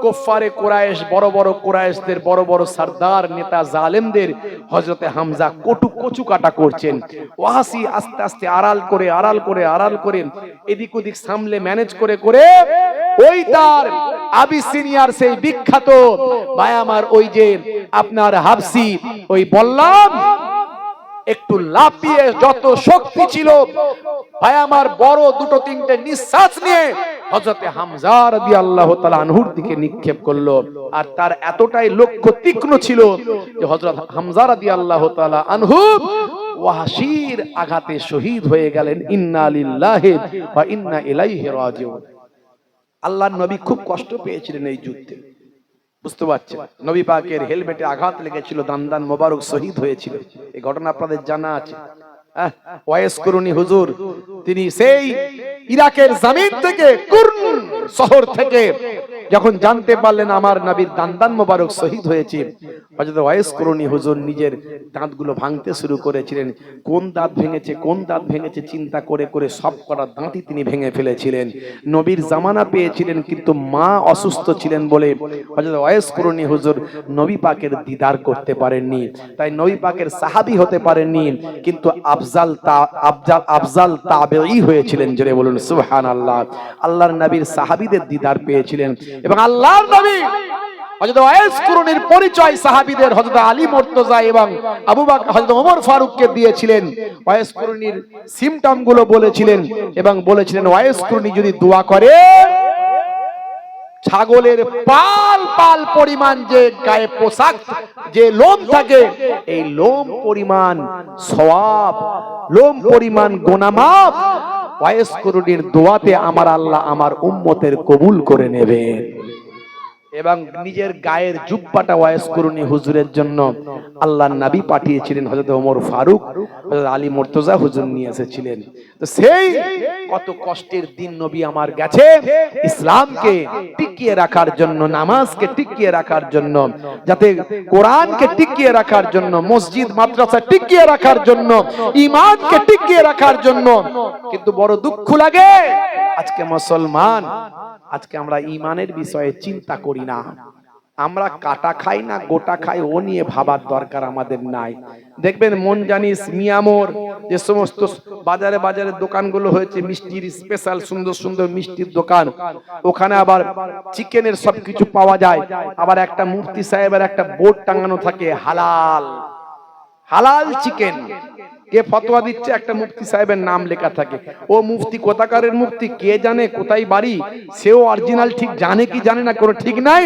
কুফারে কুরাইশ, বড় বড় কুরাইশদের বড় বড় সরদার নেতা জালেমদের হযরতে হামজা কচু কাটা করছেন। ওয়াহাশী আস্তে আস্তে আড়াল করে এদিক ওদিক সামলে ম্যানেজ করে ওই তার আবিসিনিয়ার সেই বিখ্যাত ভাই আমার, ওই যে আপনার হাবসি, ওই বললাম একটু লাফিয়ে যত শক্তি ছিল ভাই আমার, বড় দুটো তিনটে নিঃশ্বাস নিয়ে হযরতে হামজা রাদিয়াল্লাহু তাআলা আনহুর দিকে নিক্ষেপ করলো। আর তার এতটাই লক্ষ্য তীক্ষ্ণ ছিল যে হযরত হামজা রাদিয়াল্লাহু তাআলা আনহু ওয়াহাশীর আঘাতে শহীদ হয়ে গেলেন। ইন্না লিল্লাহি ওয়া ইন্না ইলাইহি রাজিউন। আল্লাহর নবী খুব কষ্ট পেয়েছিলেন এই যুদ্ধে, বুঝতে পারছেন? নবী পাকের হেলমেটে আঘাত লেগেছিল, দান্দান মোবারক শহীদ হয়েছিল। এই ঘটনা আপনাদের জানা আছে। ওয়াইস কুরুনি হুজুর, তিনি সেই ইরাকের জমিন থেকে, কুর্ন শহর থেকে যখন জানতে পারলেন আমার নবীর দান্দান মোবারক শহীদ হয়েছে, হযরত ওয়াইস কুরুনি হুজুর নিজের দাঁতগুলো ভাঙতে শুরু করেছিলেন। কোন দাঁত ভেঙেছে চিন্তা করে সব কটা দাঁতই তিনি ভেঙে ফেলেছিলেন। নবীর জামানা পেয়েছিলেন, কিন্তু মা অসুস্থ ছিলেন বলে হযরত ওয়াইস কুরুনি হুজুর নবী পাকের দিদার করতে পারেননি, তাই নবী পাকের সাহাবী হতে পারেননি, কিন্তু আফজাল তাবেঈ হয়েছিলেন। জোরে বলুন সুবহানাল্লাহ। আল্লাহর নবীর সাহাবীদের দিদার পেয়েছিলেন। এবং আল্লাহর নবী হযরত ওয়াইস কুরুনির পরিচয় সাহাবীদের হযরত আলী মুর্তজা এবং আবু বকর, হযরত ওমর ফারুককে দিয়েছিলেন। ওয়াইস কুরুনির সিম্পটম গুলো বলেছিলেন এবং বলেছিলেন ওয়াইস কুরুনি যদি দোয়া করে, ছাগলের পাল পরিমাণ যে গায়ে পোশাক, যে লোম থাকে, এই লোম পরিমাণ সওয়াব, লোম পরিমাণ গুনাহ মাফ ওয়াইস কুরুনির দোয়াতে আমার আল্লাহ আমার উম্মতের কবুল করে নেবেন। এবং নিজের গায়ের জুব্বাটা ওয়াইস কুরুনি হুজুরের জন্য আল্লাহর নবী পাঠিয়েছিলেন। হযরত ওমর ফারুক, হযরত আলী মুর্তজা হুজুর নিয়ে এসেছিলেন। তো সেই কত কষ্টের দিন নবী আমার গেছে ইসলামকে টিকিয়ে রাখার জন্য, নামাজকে টিকিয়ে রাখার জন্য, যাতে কোরআনকে টিকিয়ে রাখার জন্য, মসজিদ মাদ্রাসা টিকিয়ে রাখার জন্য, ঈমানকে টিকিয়ে রাখার জন্য। কিন্তু বড় দুঃখ লাগে আজকে মুসলমান, আজকে আমরা ঈমানের বিষয়ে চিন্তা করি না। আমরা কাটা খাই না গোটা খাই, ও নিয়ে ভাবার দরকার আমাদের নাই। দেখবেন মন জানিস, মিয়ামোর, যে সমস্ত বাজারে বাজারে দোকানগুলো হয়েছে, মিষ্টির স্পেশাল সুন্দর সুন্দর মিষ্টির দোকান, ওখানে আবার চিকেনের সবকিছু পাওয়া যায়। আবার একটা মুফতি সাহেবের একটা বোর্ড টাঙানো থাকে, হালাল হালাল চিকেন। কে ফতোয়া দিচ্ছে, একটা মুফতি সাহেবের নাম লেখা থাকে। ও মুফতি কোথাকারের মুফতি কে জানে, কোথায় বাড়ি, সেও অরিজিনাল ঠিক জানে কি জানে না কোনো ঠিক নাই।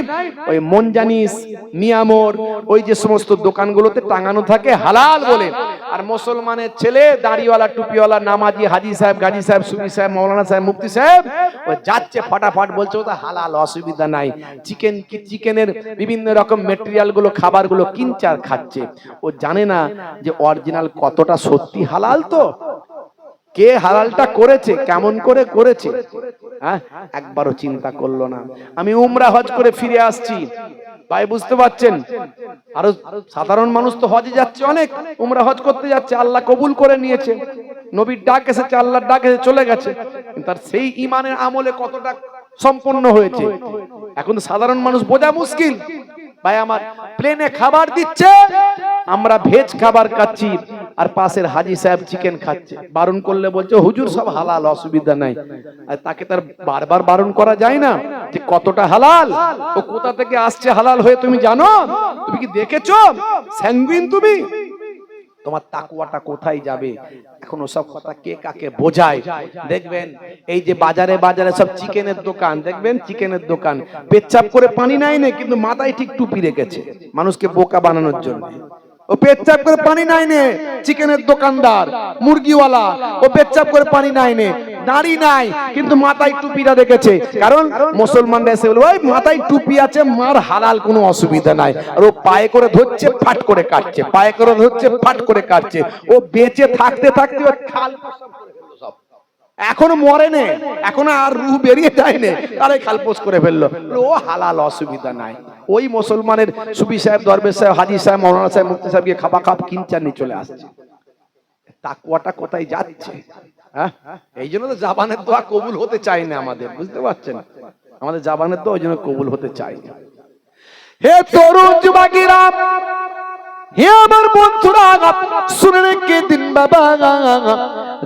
ওই মন জানিস, মিয়ামোর, ওই যে সমস্ত দোকানগুলোতে টাঙানো থাকে হালাল বলে। আর মুসলমানের ছেলে, দাড়িওয়ালা, টুপিওয়ালা, নামাজি, হাজি সাহেব, গাজী সাহেব, সুফি সাহেব, মাওলানা সাহেব, মুফতি সাহেব, ও যাচ্ছে ফটাফট বলছে ওটা হালাল, অসুবিধা নাই। চিকেনের বিভিন্ন রকম মেটেরিয়াল গুলো, খাবারগুলো কিনছে আর খাচ্ছে। ও জানে না যে অরিজিনাল কতটা সত্যি হালাল। তো কে হালালটা করেছে, কেমন করে করেছে, হ্যাঁ, একবারও চিন্তা করলো না। আমি উমরা হজ করে ফিরে আসছি ভাই, বুঝতে পারছেন? আরো সাধারণ মানুষ তো হজে যাচ্ছে, অনেক উমরা হজ করতে যাচ্ছে, আল্লাহ কবুল করে নিয়েছে, নবীর ডাক এসেছে, আল্লাহর ডাক এসে চলে গেছে। তার সেই ঈমানের আমলে কতটা সম্পূর্ণ হয়েছে এখন সাধারণ মানুষ বোঝা মুশকিল। ভাই আমার, প্লেনে খাবার দিচ্ছে, আমরা ভেজ খাবার খাচ্ছি, আর পাশের হাজি সাহেব চিকেন খাচ্ছে। বারণ করলে বলছে হুজুর সব হালাল, অসুবিধা নাই। আর তাকে তার বারবার বারণ করা যায় না যে কতটা হালাল, ও কোথা থেকে আসছে হালাল হয়ে, তুমি জানো? তুমি কি দেখেছো? স্যাঙ্গুইন তুমি? তোমার তাকওয়াটা কোথায় যাবে? এখন ওসব কথা কে কাকে বোঝায়। দেখবেন এই যে বাজারে বাজারে সব চিকেনের দোকান, দেখবেন চিকেনের দোকান পেচ্ছাপ করে পানি নাই নে, কিন্তু মাথায় ঠিক টুপি রেখেছে মানুষকে বোকা বানানোর জন্য। ও পেচ্ছাপ করে পানি নাই নে, চিকেনের দোকানদার মুরগিওয়ালা, ও পেচ্ছাপ করে পানি নাই নে, দাড়ি নাই কিন্তু মাথায় টুপিটা রেখেছে, কারণ মুসলমানরা এসে বলে ওই মাথায় টুপি আছে মার হালাল কোনো অসুবিধা নাই। আর ও পায়ে করে ধরছে ফাট করে কাটছে, পায়ে করে ধরছে ফাট করে কাটছে। ও বেঁচে থাকতে থাকতে ও খাল সব, এখনো মরে নে, এখনো আর রুহ বেরিয়ে যায় না, তারাই খালপোস করে ফেললো। ও হালাল অসুবিধা নাই। ওই মুসলমানের সুফি সাহেব, দরবেশ সাহেব, হাজি সাহেব, মৌলানা সাহেব, মুফতি সাহেবকে খাপা খাপ কিনচান নিয়ে চলে আসছে। তাকওয়াটা কোথায় যাচ্ছে? হ্যাঁ, এই জন্য তো জাবানের দোয়া কবুল হতে চায় না আমাদের, বুঝতে পারছেন? আমাদের জাবানের দোয়া ওই জন্য কবুল হতে চায় না। হে তরুণ যুবকেরা, হে আমার বন্ধুরা, শুনে রেখে দিন বাবা,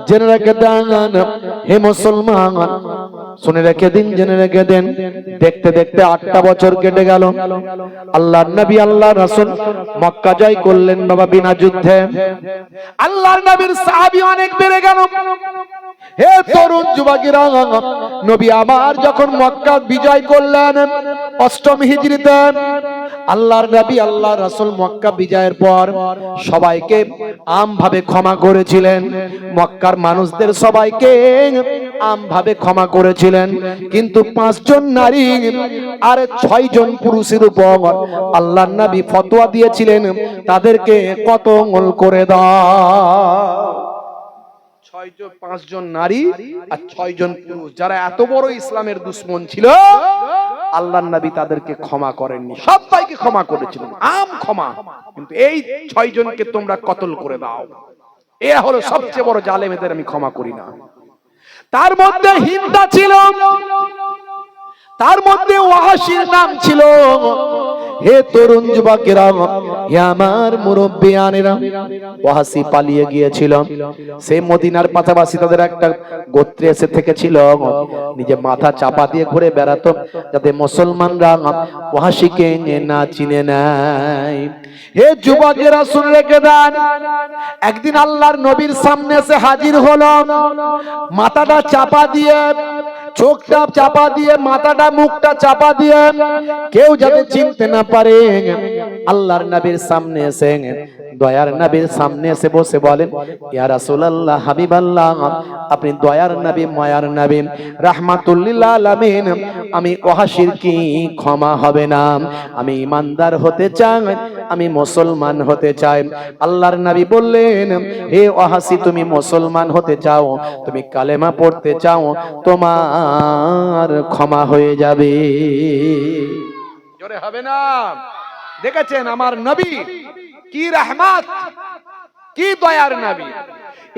জেনে রেখে দেন হে মুসলমান, শুনে রেখে দিন, জেনে রেখে দেন। দেখতে দেখতে 8টা বছর কেটে গেল। আল্লাহর নবী, আল্লাহর রাসূল মক্কা জয় করলেন বাবা বিনা যুদ্ধে। আল্লাহর নবীর সাহাবী অনেক বেড়ে গেল। হে তরুণ যুবকেরা, নবী আমার যখন মক্কা বিজয় করলেন 8ম হিজরিতে, আল্লাহর নবী, আল্লাহর রাসূল মক্কা বিজয়ের পর সবাইকে আমভাবে ক্ষমা করেছিলেন। মক্কার মানুষদের সবাইকে আমভাবে ক্ষমা করেছিলেন, কিন্তু 5 জন নারী আর 6 জন পুরুষের উপর আল্লাহর নবী ফতোয়া দিয়েছিলেন তাদেরকে কতল করে দাও। 5 জন নারী আর 6 জন পুরুষ, যারা এত বড় ইসলামের দুশমন ছিল, আল্লাহর নবী তাদেরকে ক্ষমা করেননি, সবাইকে ক্ষমা করেছিলেন, আম ক্ষমা, কিন্তু এই 6 জনকে তোমরা কতল করে দাও। এ হলো সবচেয়ে বড় জালেম, এদের আমি ক্ষমা করি না। তার মধ্যে হিন্দা ছিল, তার মধ্যে ওয়াহাশির নাম ছিল। হে তরুণ যুবকেরা, হে আমার মুরব্বিয়ানেরা, ওয়াহাশি পালিয়ে গিয়েছিল। সে মদিনার পাশাপাশি তাদের একটা গোত্রে এসে থেকেছিল, নিজে মাথা চাপা দিয়ে ঘুরে বেড়াতো যাতে মুসলমানরা ওয়াহাশিকে না চিনে নেয়। হে যুবকেরা, শুনে রেখে দেন, একদিন আল্লাহর নবীর সামনে এসে হাজির হলো, মাথাটা চাপা দিয়ে, চোখটা চাপা দিয়ে, মাথাটা মুখটা চাপা দিয়ে, কেউ যাতে চিনতে না পারে। আল্লাহর নবীর সামনে এসে, দয়ার নবীর সামনে এসে বসে বলেন, ইয়া রাসূলুল্লাহ, হাবিবাল্লাহ, আপনি দয়ার নবী, মায়ার নবী, রাহমাতুল লিল আলামিন, আমি ওয়াহাশির কি ক্ষমা হবে না? আমি ইমানদার হতে চাই, আমি মুসলমান হতে চাই। আল্লাহর নবী বললেন, হে ওয়াহাশি, তুমি মুসলমান হতে চাও, তুমি কালেমা পড়তে চাও, তোমার ক্ষমা হয়ে যাবে। জোরে হবে না? দেখেছেন আমার নবী কি রহমত, কি দয়ার নবী।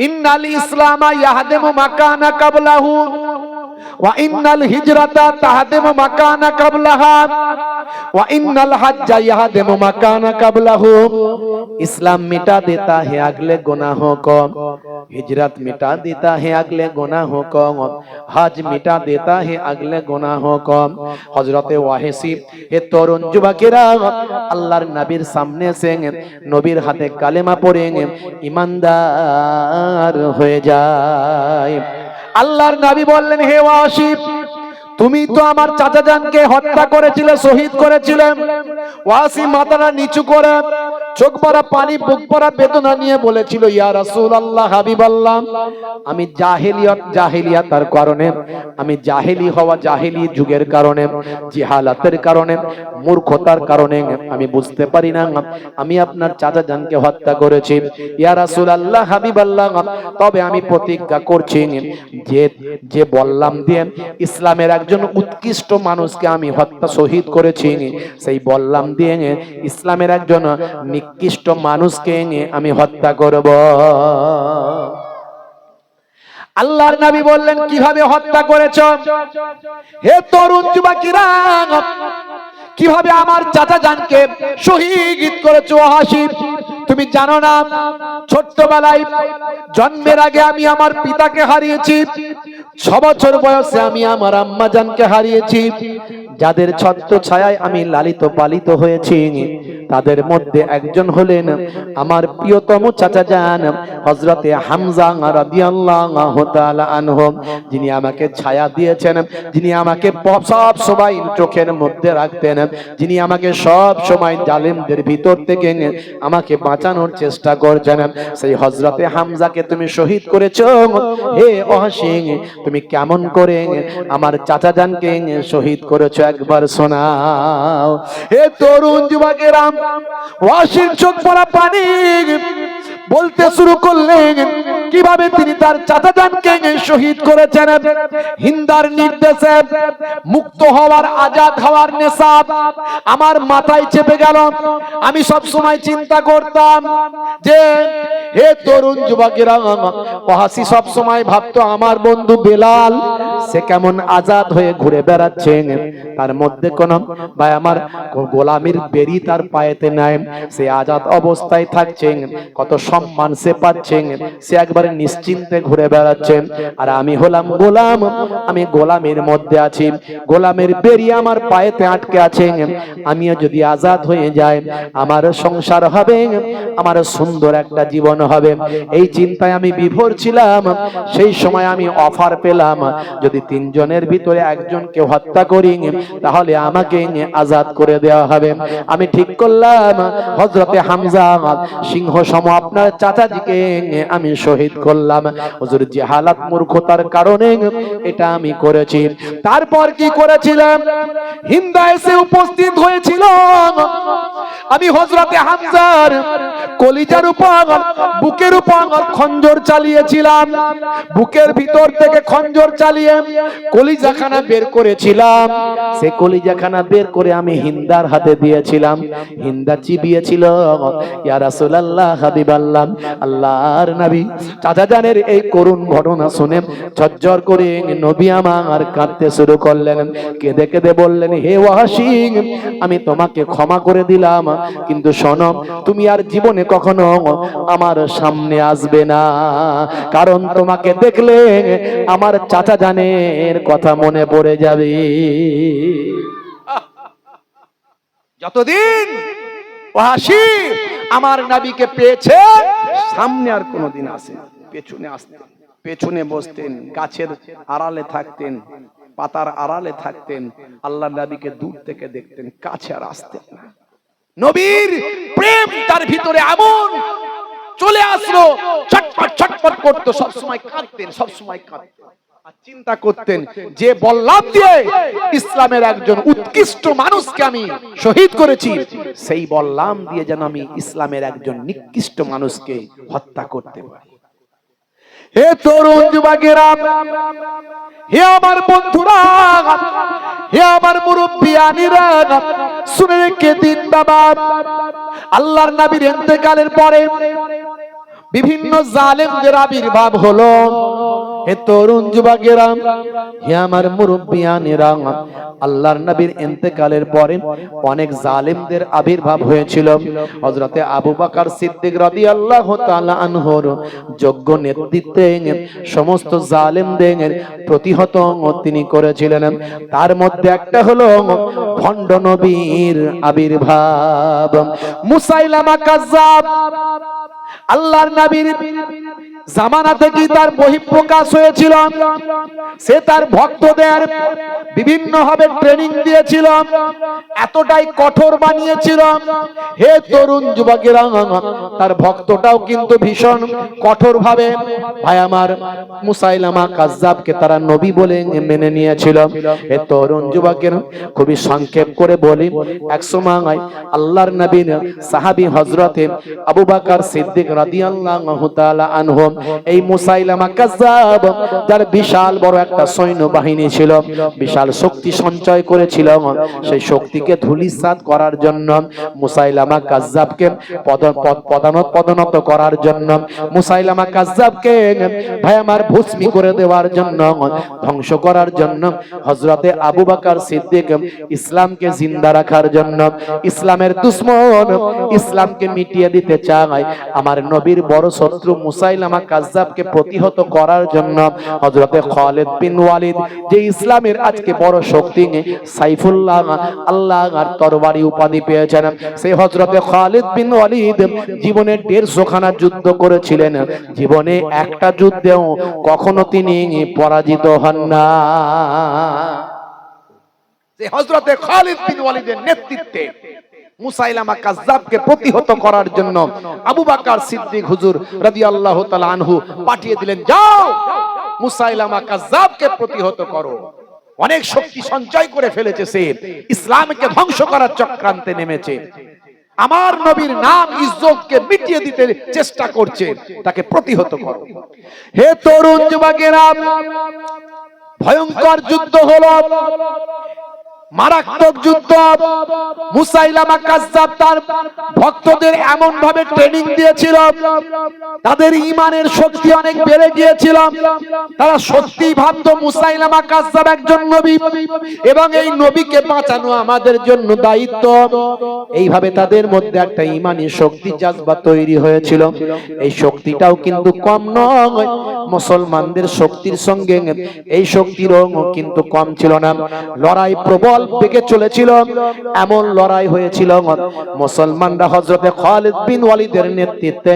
ইন্নাল ইসলামা ইয়াহদিমু মাকানা কাবলাহু ওয়া ইন্নাল হিজরাতা তাহদিমু মাকানা কাবলাহা ওয়া ইন্নাল হজ্জা ইয়াহদিমু মাকানা কাবলাহু। इस्लाम मिटा देता है अगले गुनाहों को, हिजरत मिटा देता है अगले गुनाहों को, हज मिटा देता है अगले गुनाहों को। हजरत वाहिसी, हे तरुण जुबकेरा, अल्लाहर नबीर सामने से नबीर हाथे कालेमा पड़ेंगे, ईमानदार हो जाए। আল্লাহর নবী বললেন, হে ওয়াহাশি, তুমি তো আমার চাচা জানকে হত্যা করেছিলে, শহীদ করেছিলে। ওয়াহাশি মাথাটা নিচু করে, চোখ ভরা পানি, বুক ভরা বেদনা নিয়ে বলেছিল, ইয়া রাসূলুল্লাহ, হাবিবাল্লাহ, আমি জাহেলিয়াতের কারণে, আমি জাহেলি হওয়া, জাহেলি যুগের কারণে, জিহালাতের কারণে, মূর্খতার কারণে আমি বুঝতে পারি না আমি আপনার চাচা জানকে হত্যা করেছি। ইয়া রাসূলুল্লাহ, হাবিবাল্লাহ, তবে আমি প্রতিজ্ঞা করছি যে বললাম দিয়ে ইসলামের একজন উৎকৃষ্ট মানুষকে আমি হত্যা, শহীদ করেছি, সেই বললাম দিয়ে ইসলামের একজন নিকৃষ্ট মানুষকে আমি হত্যা করব। আল্লাহর নবী বললেন, কিভাবে হত্যা করেছ? হে তরুণ যুবকেরা, কিভাবে আমার চাচা জানকে শহীদ করেছো? ওয়াহাশি, তুমি জানো না, ছোট্টবেলায় জন্মের আগে আমি আমার পিতাকে হারিয়েছি, 6 বছর বয়সে আমি আমার আম্মা জানকে হারিয়েছি, যাদের ছত্র ছায়ায় আমি লালিত পালিত হয়েছি। তাদের মধ্যে একজন হলেন আমার প্রিয়তম চাচা যান হযরতে হামজা রাদিয়াল্লাহু তাআলা আনহু, যিনি আমাকে ছায়া দিয়েছেন, যিনি আমাকে সব সময় চোখের মধ্যে রাখতেন, যিনি আমাকে সব সময় জালেমদের ভিতর থেকে আমাকে বাঁচানোর চেষ্টা করছেন, সেই হযরতে হামজাকে তুমি শহীদ করেছো। হে ওয়াসি, তুমি কেমন করে আমার চাচা জানকে শহীদ করেছো একবার শোনাও। হে তরুণ যুবকেরা, ওয়াসির চোখ পড়া পানি বলতে শুরু করলেন কিভাবে তিনি তার চাচা জানকে শহীদ করেছেন। হিন্দার নির্দেশে মুক্ত হওয়ার, আজাদ হওয়ার নেশা আমার মাথায় চেপে গেল। আমি সব সময় চিন্তা করতাম যে হে তরুণ যুবকেরা, ওয়াসি সব সময় ভাবতো আমার বন্ধু বেলাল সে কেমন আজাদ হয়ে ঘুরে বেড়াচ্ছে, তার মধ্যে কোন ভাই আমার গোলামির বেরি তার পায়েতে নাই, সে আজাদ অবস্থায় থাকছে, কত সম্মান সে পাচ্ছে, সে একবারে নিশ্চিন্তে ঘুরে বেড়াচ্ছে। আর আমি হলাম গোলাম, আমি গোলামের মধ্যে আছি, গোলামের বেরি আমার পায়েতে আটকে আছে। আমিও যদি আজাদ হয়ে যাই আমার সংসার হবে, আমার সুন্দর একটা জীবন হবে। এই চিন্তায় আমি বিভোর ছিলাম। সেই সময় আমি অফার পেলাম, যদি তিনজনের ভিতরে একজনকে হত্যা করি তাহলে আমাকে আজাদ করে দেওয়া হবে। আমি ঠিক করলাম হযরতে হামজা সিংহ সম আপনার চাচাজিকে আমি শহীদ করলাম। হুজুর জাহালাত মূর্খতার কারণে এটা আমি করেছি। তারপর কি করেছিলাম, হিন্দা এসে উপস্থিত হয়েছিল। আমি হযরতে হামজার কলিজার উপর, বুকের উপর খঞ্জর চালিয়েছিলাম, বুকের ভিতর থেকে খঞ্জর চালিয়ে কলিজাখানা বের করেছিলাম। সে কলিজাখানা বের করে আমি হিন্দার হাতে দিয়েছিলাম। হিন্দা চিবিয়েছিল, ইয়া রাসূলুল্লাহ, হাবিবাল্লাহ, আল্লাহর নবী। চাচা জানের এই করুণ ঘটনা শুনে ঝরঝর করে নবী আমার কাঁদতে শুরু করলেন। কেঁদে কেঁদে বললেন, হে ওয়াসি, আমি তোমাকে ক্ষমা করে দিলাম, কিন্তু শোনো, তুমি আর জীবনে কখনো আমার সামনে আসবে না, কারণ তোমাকে দেখলে আমার চাচা জানের কথা মনে পড়ে যাবে। যতদিন ওয়াসি আমার নবীকে পেয়েছে, সামনে আর কোনোদিন আসে, পেছনে আসতেন, পেছনে বসতেন, গাছের আড়ালে থাকতেন, পাতার আড়ালে থাকতেন, আল্লাহর নবীকে দূর থেকে দেখতেন, কাছে আর আসতেন না। নবীর প্রেম তার ভিতরে এমন চলে আসলো, ছটফট ছটফট করতো, সব সময় কাঁদতেন, সব সময় কাঁদতেন। আর চিন্তা করতেন যে বললাম দিয়ে ইসলামের একজন উৎকৃষ্ট মানুষকে আমি শহীদ করেছি, সেই বললাম দিয়ে যেন আমি ইসলামের একজন নিকৃষ্ট মানুষকে হত্যা করতে পারি। হে তরুণ যুবকেরা, হে আমার বন্ধুরা, হে আমার মুরব্বিয়ানিরা, শুনে রেখে দিন বাবা, আল্লাহর নবীর ইন্তেকালের পরে বিভিন্ন জালেমদের আবির্ভাব হলো। হে তরুণ যুবকেরা, হে আমার মুরব্বিয়ানেরা, আল্লাহর নবীর ইন্তেকালের পরে অনেক জালেমদের আবির্ভাব হয়েছিল। হযরতে আবু বকর সিদ্দিক রাদিয়াল্লাহু তাআলা আনহুর যোগ্য নেতৃত্বে সমস্ত জালেমদের প্রতিহত তিনি করেছিলেন। তার মধ্যে একটা হলো ভণ্ড নবীর আবির্ভাব, মুসাইলামা কাজ্জাব। আল্লাহর নবীর জামানা থেকে তার বহিঃপ্রকাশ হয়েছিল। সে তার ভক্তদের বিভিন্ন ভাবে ট্রেনিং দিয়েছিল, এতটাই কঠোর বানিয়েছিল। হে তরুণ যুবকেরা, তার ভক্তটাও কিন্তু ভীষণ কঠোর ভাবে ভাই আমার মুসাইলামা কাজ্জাবকে তারা নবী বলে মেনে নিয়েছিল। হে তরুণ যুবকেরা, খুবই সংক্ষেপ করে বলি, একসময় আল্লাহর নবীর সাহাবী হযরতে আবু বকর সিদ্দিক রাদিয়াল্লাহু তাআলা আনহু, এই মুসাইলামা কাজ্জাব যার বিশাল বড় একটা সৈন্যবাহিনী ছিল, বিশাল শক্তি সঞ্চয় করেছিল, সেই শক্তিকে ধূলিসাৎ করার জন্য, মুসাইলামা কাজ্জাবকে পদোন্নত করার জন্য, মুসাইলামা কাজ্জাবকে ভাই আমার ভস্মী করে দেওয়ার জন্য, ধ্বংস করার জন্য হযরতে আবু বকর সিদ্দিক ইসলামকে জিন্দা রাখার জন্য, ইসলামের দুশমন ইসলামকে মিটিয়ে দিতে চায়, আমার নবীর বড় শত্রু মুসাইলামা কাযযাবকে প্রতিহত করার জন্য হযরতে খালিদ বিন ওয়ালিদ যে ইসলামের আজকে বড় শক্তি সাইফুল্লাহ আল্লাহর তরবারি উপাধি পেয়েছেন, সেই হযরতে খালিদ বিন ওয়ালিদ জীবনে 150 খানা যুদ্ধ করেছিলেন, জীবনে একটা যুদ্ধেও কখনো তিনি পরাজিত হন না। যে হযরতে খালিদ বিন ওয়ালিদের নেতৃত্বে মুসাইলামা কাযযাবকে প্রতিহত করার জন্য আবু বকর সিদ্দিক হুজুর রাদিয়াল্লাহু তাআলা আনহু পাঠিয়ে দিলেন, যাও মুসাইলামা কাযযাবকে প্রতিহত করো। অনেক শক্তি সঞ্চয় করে ফেলেছে, সে ইসলামকে ধ্বংস করার চক্রান্তে নেমেছে, আমার নবীর নাম ইজ্জতকে মিটিয়ে দিতে চেষ্টা করছে, তাকে প্রতিহত করো। হে তরুণ যুবকেরা, ভয়ঙ্কর যুদ্ধ হলো, মারাত্মক যুদ্ধ। মুসাইলামা কাযযাব তার ভক্তদের এমন ভাবে ট্রেনিং দিয়েছিল, তাদের ঈমানের শক্তি অনেক বেড়ে গিয়েছিল, তারা সত্যি ভাবতো মুসাইলামা কাযযাব একজন নবী এবং এই নবীকে বাঁচানো আমাদের জন্য দায়িত্ব। এইভাবে তাদের মধ্যে একটা ঈমানি শক্তি জাজবা তৈরি হয়েছিল। এই শক্তিটাও কিন্তু কম নয়, মুসলমানদের শক্তির সঙ্গে এই শক্তিরও কিন্তু কম ছিল না। লড়াই প্রবল বেগে চলেছিল, এমন লড়াই হয়েছিল মুসলমানরা হযরতে খালিদ বিন ওয়ালিদের নেতৃত্বে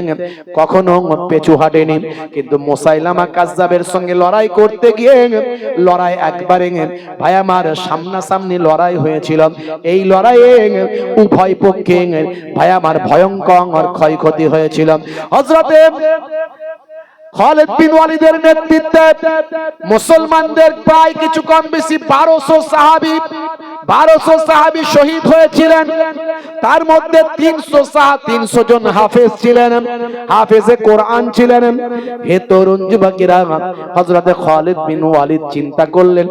কখনো পিছু হটেনি, কিন্তু মুসাইলামা কাযযাবের সঙ্গে লড়াই করতে গিয়ে লড়াই একবারে ভাই আমার সামনাসামনি লড়াই হয়েছিল। এই লড়াইয়ে উভয় পক্ষে ভাই আমার ভয়ঙ্কর ক্ষয়ক্ষতি হয়েছিল। হযরতে খালিদ বিন ওয়ালিদের নেতৃত্বে মুসলমানদের প্রায় কিছু কম বেশি 1200 সাহাবী শহীদ হয়েছিলেন। তার মধ্যে 300 জন হাফেজ ছিলেন, হাফেজে কোরআন ছিলেন। হে তরুণ যুবকেরা, হযরতে খালিদ বিন ওয়ালিদ চিন্তা করলেন,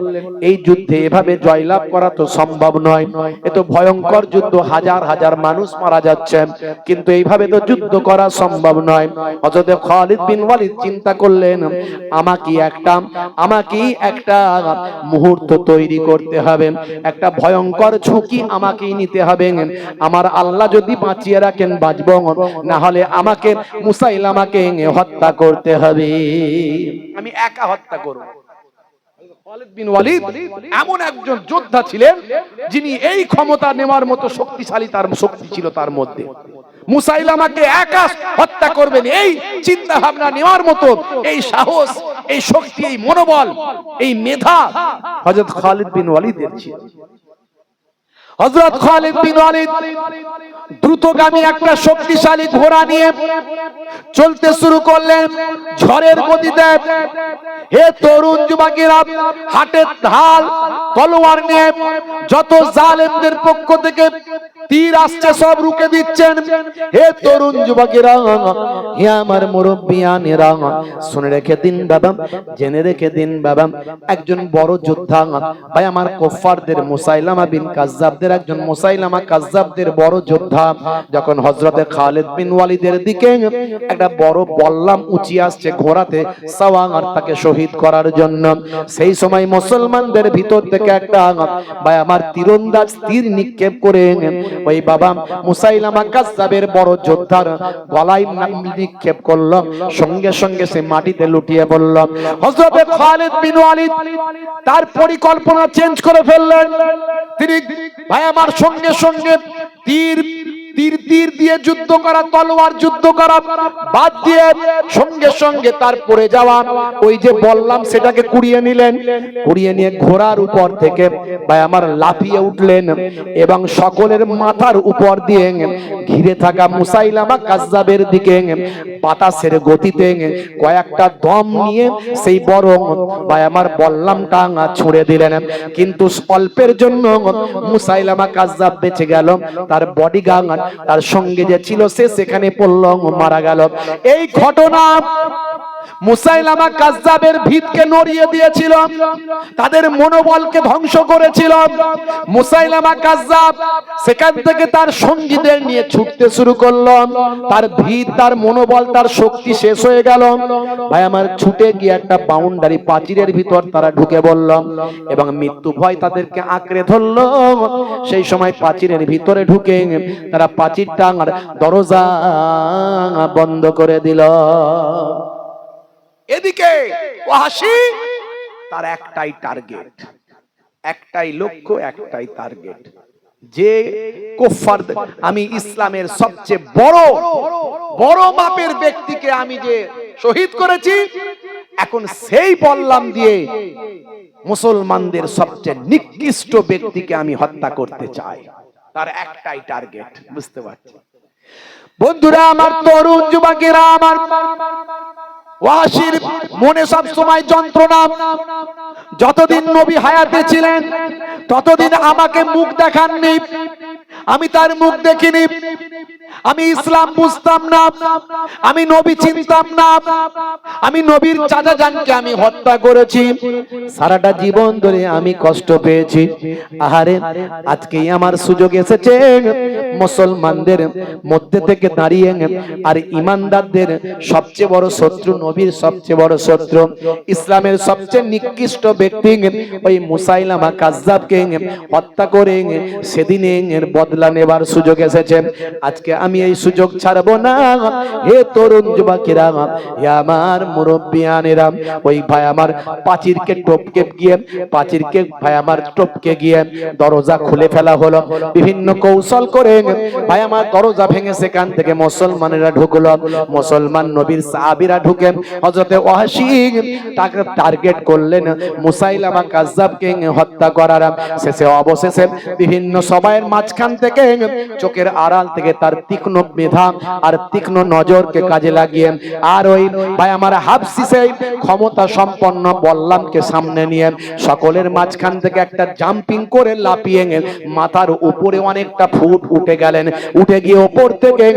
এই যুদ্ধে এভাবে জয়লাভ করা তো সম্ভব নয়, এ তো ভয়ঙ্কর যুদ্ধ, হাজার হাজার মানুষ মারা যাচ্ছে, কিন্তু এইভাবে তো যুদ্ধ করা সম্ভব নয়। হযরতে খালিদ বিন ওয়ালিদ চিন্তা করলেন, আমাকে একটা মুহূর্ত তৈরি করতে হবে, একটা ভয়ঙ্কর ঝুঁকি আমাকেই নিতে হবে। আমার আল্লাহ যদি বাঁচিয়ে রাখেন বাঁচব, না হলে আমাকে মুসাইলামাকে হত্যা করতে হবে, আমি একা হত্যা করব। খালিদ বিন ওয়ালিদ এমন একজন যোদ্ধা ছিলেন যিনি এই ক্ষমতা নেওয়ার মতো শক্তিশালী, তার শক্তি ছিল তার মধ্যে। মুসাইলামাকে একা হত্যা করবেন এই চিন্তা ভাবনা নেওয়ার মতো এই সাহস, এই শক্তি, এই মনোবল, এই মেধা হযরত খালিদ বিন ওয়ালিদের ছিল। হযরত খালিদ বিন ওয়ালিদ দ্রুতগামী একটা শক্তিশালী ঘোড়া নিয়ে চলতে শুরু করলেন ঝড়ের গতিতে। হে তরুণ যুবকেরা, হাতের ঢাল তলোয়ার নিয়ে যত জালেমদের পক্ষ থেকে তীর আসছে সব রুখে দিচ্ছেন। হে তরুণ যুবকেরা, হে আমার মুরব্বিয়ানেরা, শুনে রেখে দিন বাবা, জেনে রেখে দিন বাবা, একজন বড় যোদ্ধা ভাই আমার কুফফারদের মুসাইলামা বিন কাযযাবদের, একজন মুসাইলামা কাযযাবদের বড় যোদ্ধা যখন হযরতে খালিদ বিন ওয়ালিদের দিকে একটা বড় বল্লাম উঁচিয়ে আসছে ঘোড়াতে সাওয়ার তাকে শহীদ করার জন্য, সেই সময় মুসলমানদের ভিতর থেকে একটা ভাই আমার তীরন্দাজ তীর নিক্ষেপ করে ওই বাবা মুসাইলামা কাযযাবের বড় যোদ্ধার গলায় নিক্ষেপ করল, সঙ্গে সঙ্গে সে মাটিতে লুটিয়ে পড়ল। হযরতে খালিদ বিন ওয়ালিদ তার পরিকল্পনা চেঞ্জ করে ফেললেন। তিনি ভাই আমার সঙ্গে সঙ্গে তীর দিয়ে যুদ্ধ করা, তলোয়ার যুদ্ধ করা বাদ দিয়ে সঙ্গে সঙ্গে তার পড়ে যাওয়া ওই যে বললাম সেটাকে কুড়িয়ে নিলেন। কুড়িয়ে নিয়ে ঘোড়ার উপর থেকে ভাই আমার লাফিয়ে উঠলেন এবং সকলের মাথার উপর দিয়ে ঘিরে থাকা মুসাইলামা কাযযাবের দিকে বাতাসের গতিতে কয়েকটা দম নিয়ে সেই বড় ভাই আমার বললামটা ছুঁড়ে দিলেন। কিন্তু অল্পের জন্য মুসাইলামা কাযযাব বেঁচে গেল, তার বডিগার্ড তার সঙ্গে যে ছিল সে সেখানে পড়ল, মারা গেল। এই ঘটনা মুসাইলামা কাযযাবের ভিতকে নড়িয়ে দিয়েছিল, তাদের মনোবলকে ধ্বংস করেছিল। মুসাইলামা কাযযাব সেখান থেকে তার সঙ্গীদের নিয়ে ছুটতে শুরু করলো, তার ভিত, তার মনোবল, তার শক্তি শেষ হয়ে গেল। ভাই আমার ছুটে গিয়ে একটা বাউন্ডারি প্রাচীরের ভিতর তারা ঢুকে পড়ল এবং মৃত্যু ভয় তাদেরকে আঁকড়ে ধরলো। সেই সময় প্রাচীরের ভিতরে ঢুকে তারা প্রাচীরটা দরজা বন্ধ করে দিল। এদিকে ওয়াহশী তার একটাই টার্গেট, একটাই লক্ষ্য, একটাই টার্গেট, যে কুফার, আমি ইসলামের সবচেয়ে বড় মাপের ব্যক্তিকে আমি যে শহীদ করেছি, এখন সেই বললাম দিয়ে মুসলমানদের সবচেয়ে নিকৃষ্ট ব্যক্তিকে আমি হত্যা করতে চাই। তার একটাই টার্গেট, বুঝতে পারছি বন্ধুরা আমার, তরুণ যুবকেরা আমার, ওয়াহশীর মনে সব সময় যন্ত্রণা। যতদিন নবী হায়াতে ছিলেন ততদিন আমাকে মুখ দেখাননি, আমি তার মুখ দেখিনি, আমি ইসলাম বুঝতাম না, আমি নবী চিনতাম না, আমি নবীর চাচা জানকে আমি হত্যা করেছি, সারাটা জীবন ধরে আমি কষ্ট পেয়েছি। আহারে, আজকেই আমার সুযোগ এসেছে মুসলমানদের মধ্যে থেকে দাঁড়িয়ে আর ইমানদারদের সবচেয়ে বড় শত্রু, নবীর সবচেয়ে বড় শত্রু, ইসলামের সবচেয়ে নিকৃষ্ট ব্যক্তি ওই মুসাইলামা কাজ্জাবকে হত্যা করে সেদিনের বদলা নেবার সুযোগ এসেছে। আজকে আমি এই সুযোগ ছাড়বো না। হে তরুণ যুবকেরা, হে আমার মুরব্বিয়ানেরা, ওই ভাই আমার পাঁচিরকে টপকে গিয়ে, পাঁচিরকে ভাই আমার টপকে গিয়ে দরজা খুলে ফেলা হলো। বিভিন্ন কৌশল করে ভাই আমার দরজা ভেঙে সেখান থেকে মুসলমানেরা ঢুকলো। মুসলমান নবীর সাহাবীরা ঢুকে হযরতে ওয়াহশী তাকে টার্গেট করলেন মুসাইলামা কাজ্জাবকে হত্যা করার। শেষে অবশেষে বিভিন্ন সবাইয়ের মাঝখান থেকে, চোখের আড়াল থেকে তার তীক্ষ্ণ মেধা আর তীক্ষ্ণ নজরকে কাজে লাগিয়ে আর ওই ভাই আমার হাবশী সেই ক্ষমতা সম্পন্ন বল্লামকে সামনে নিয়ে সকলের মাঝখান থেকে একটা জাম্পিং করে লাফিয়ে মাথার উপরে অনেকটা ফুট উঠে গেলেন। উঠে গিয়ে উপর থেকে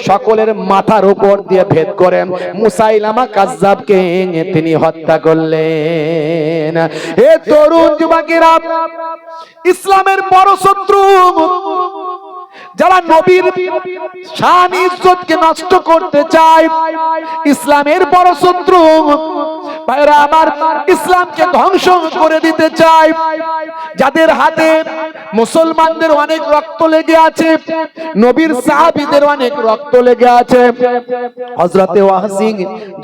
সকলের মাথার উপর দিয়ে ভেদ করে মুসাইলামা কাজ্জাবকে তিনি হত্যা করলেন। হে তরুণ যুবকেরা, ইসলামের বড় শত্রু যারা নবীর শান ইজ্জতকে নষ্ট করতে চায়, ইসলামের বড় শত্রু ভাইরা আমার, ইসলামকে ধ্বংস করে দিতে চায়, যাদের হাতে মুসলমানদের অনেক রক্ত লেগে আছে, নবীর সাহাবীদের অনেক রক্ত লেগে আছে। হযরতে ওয়াহশী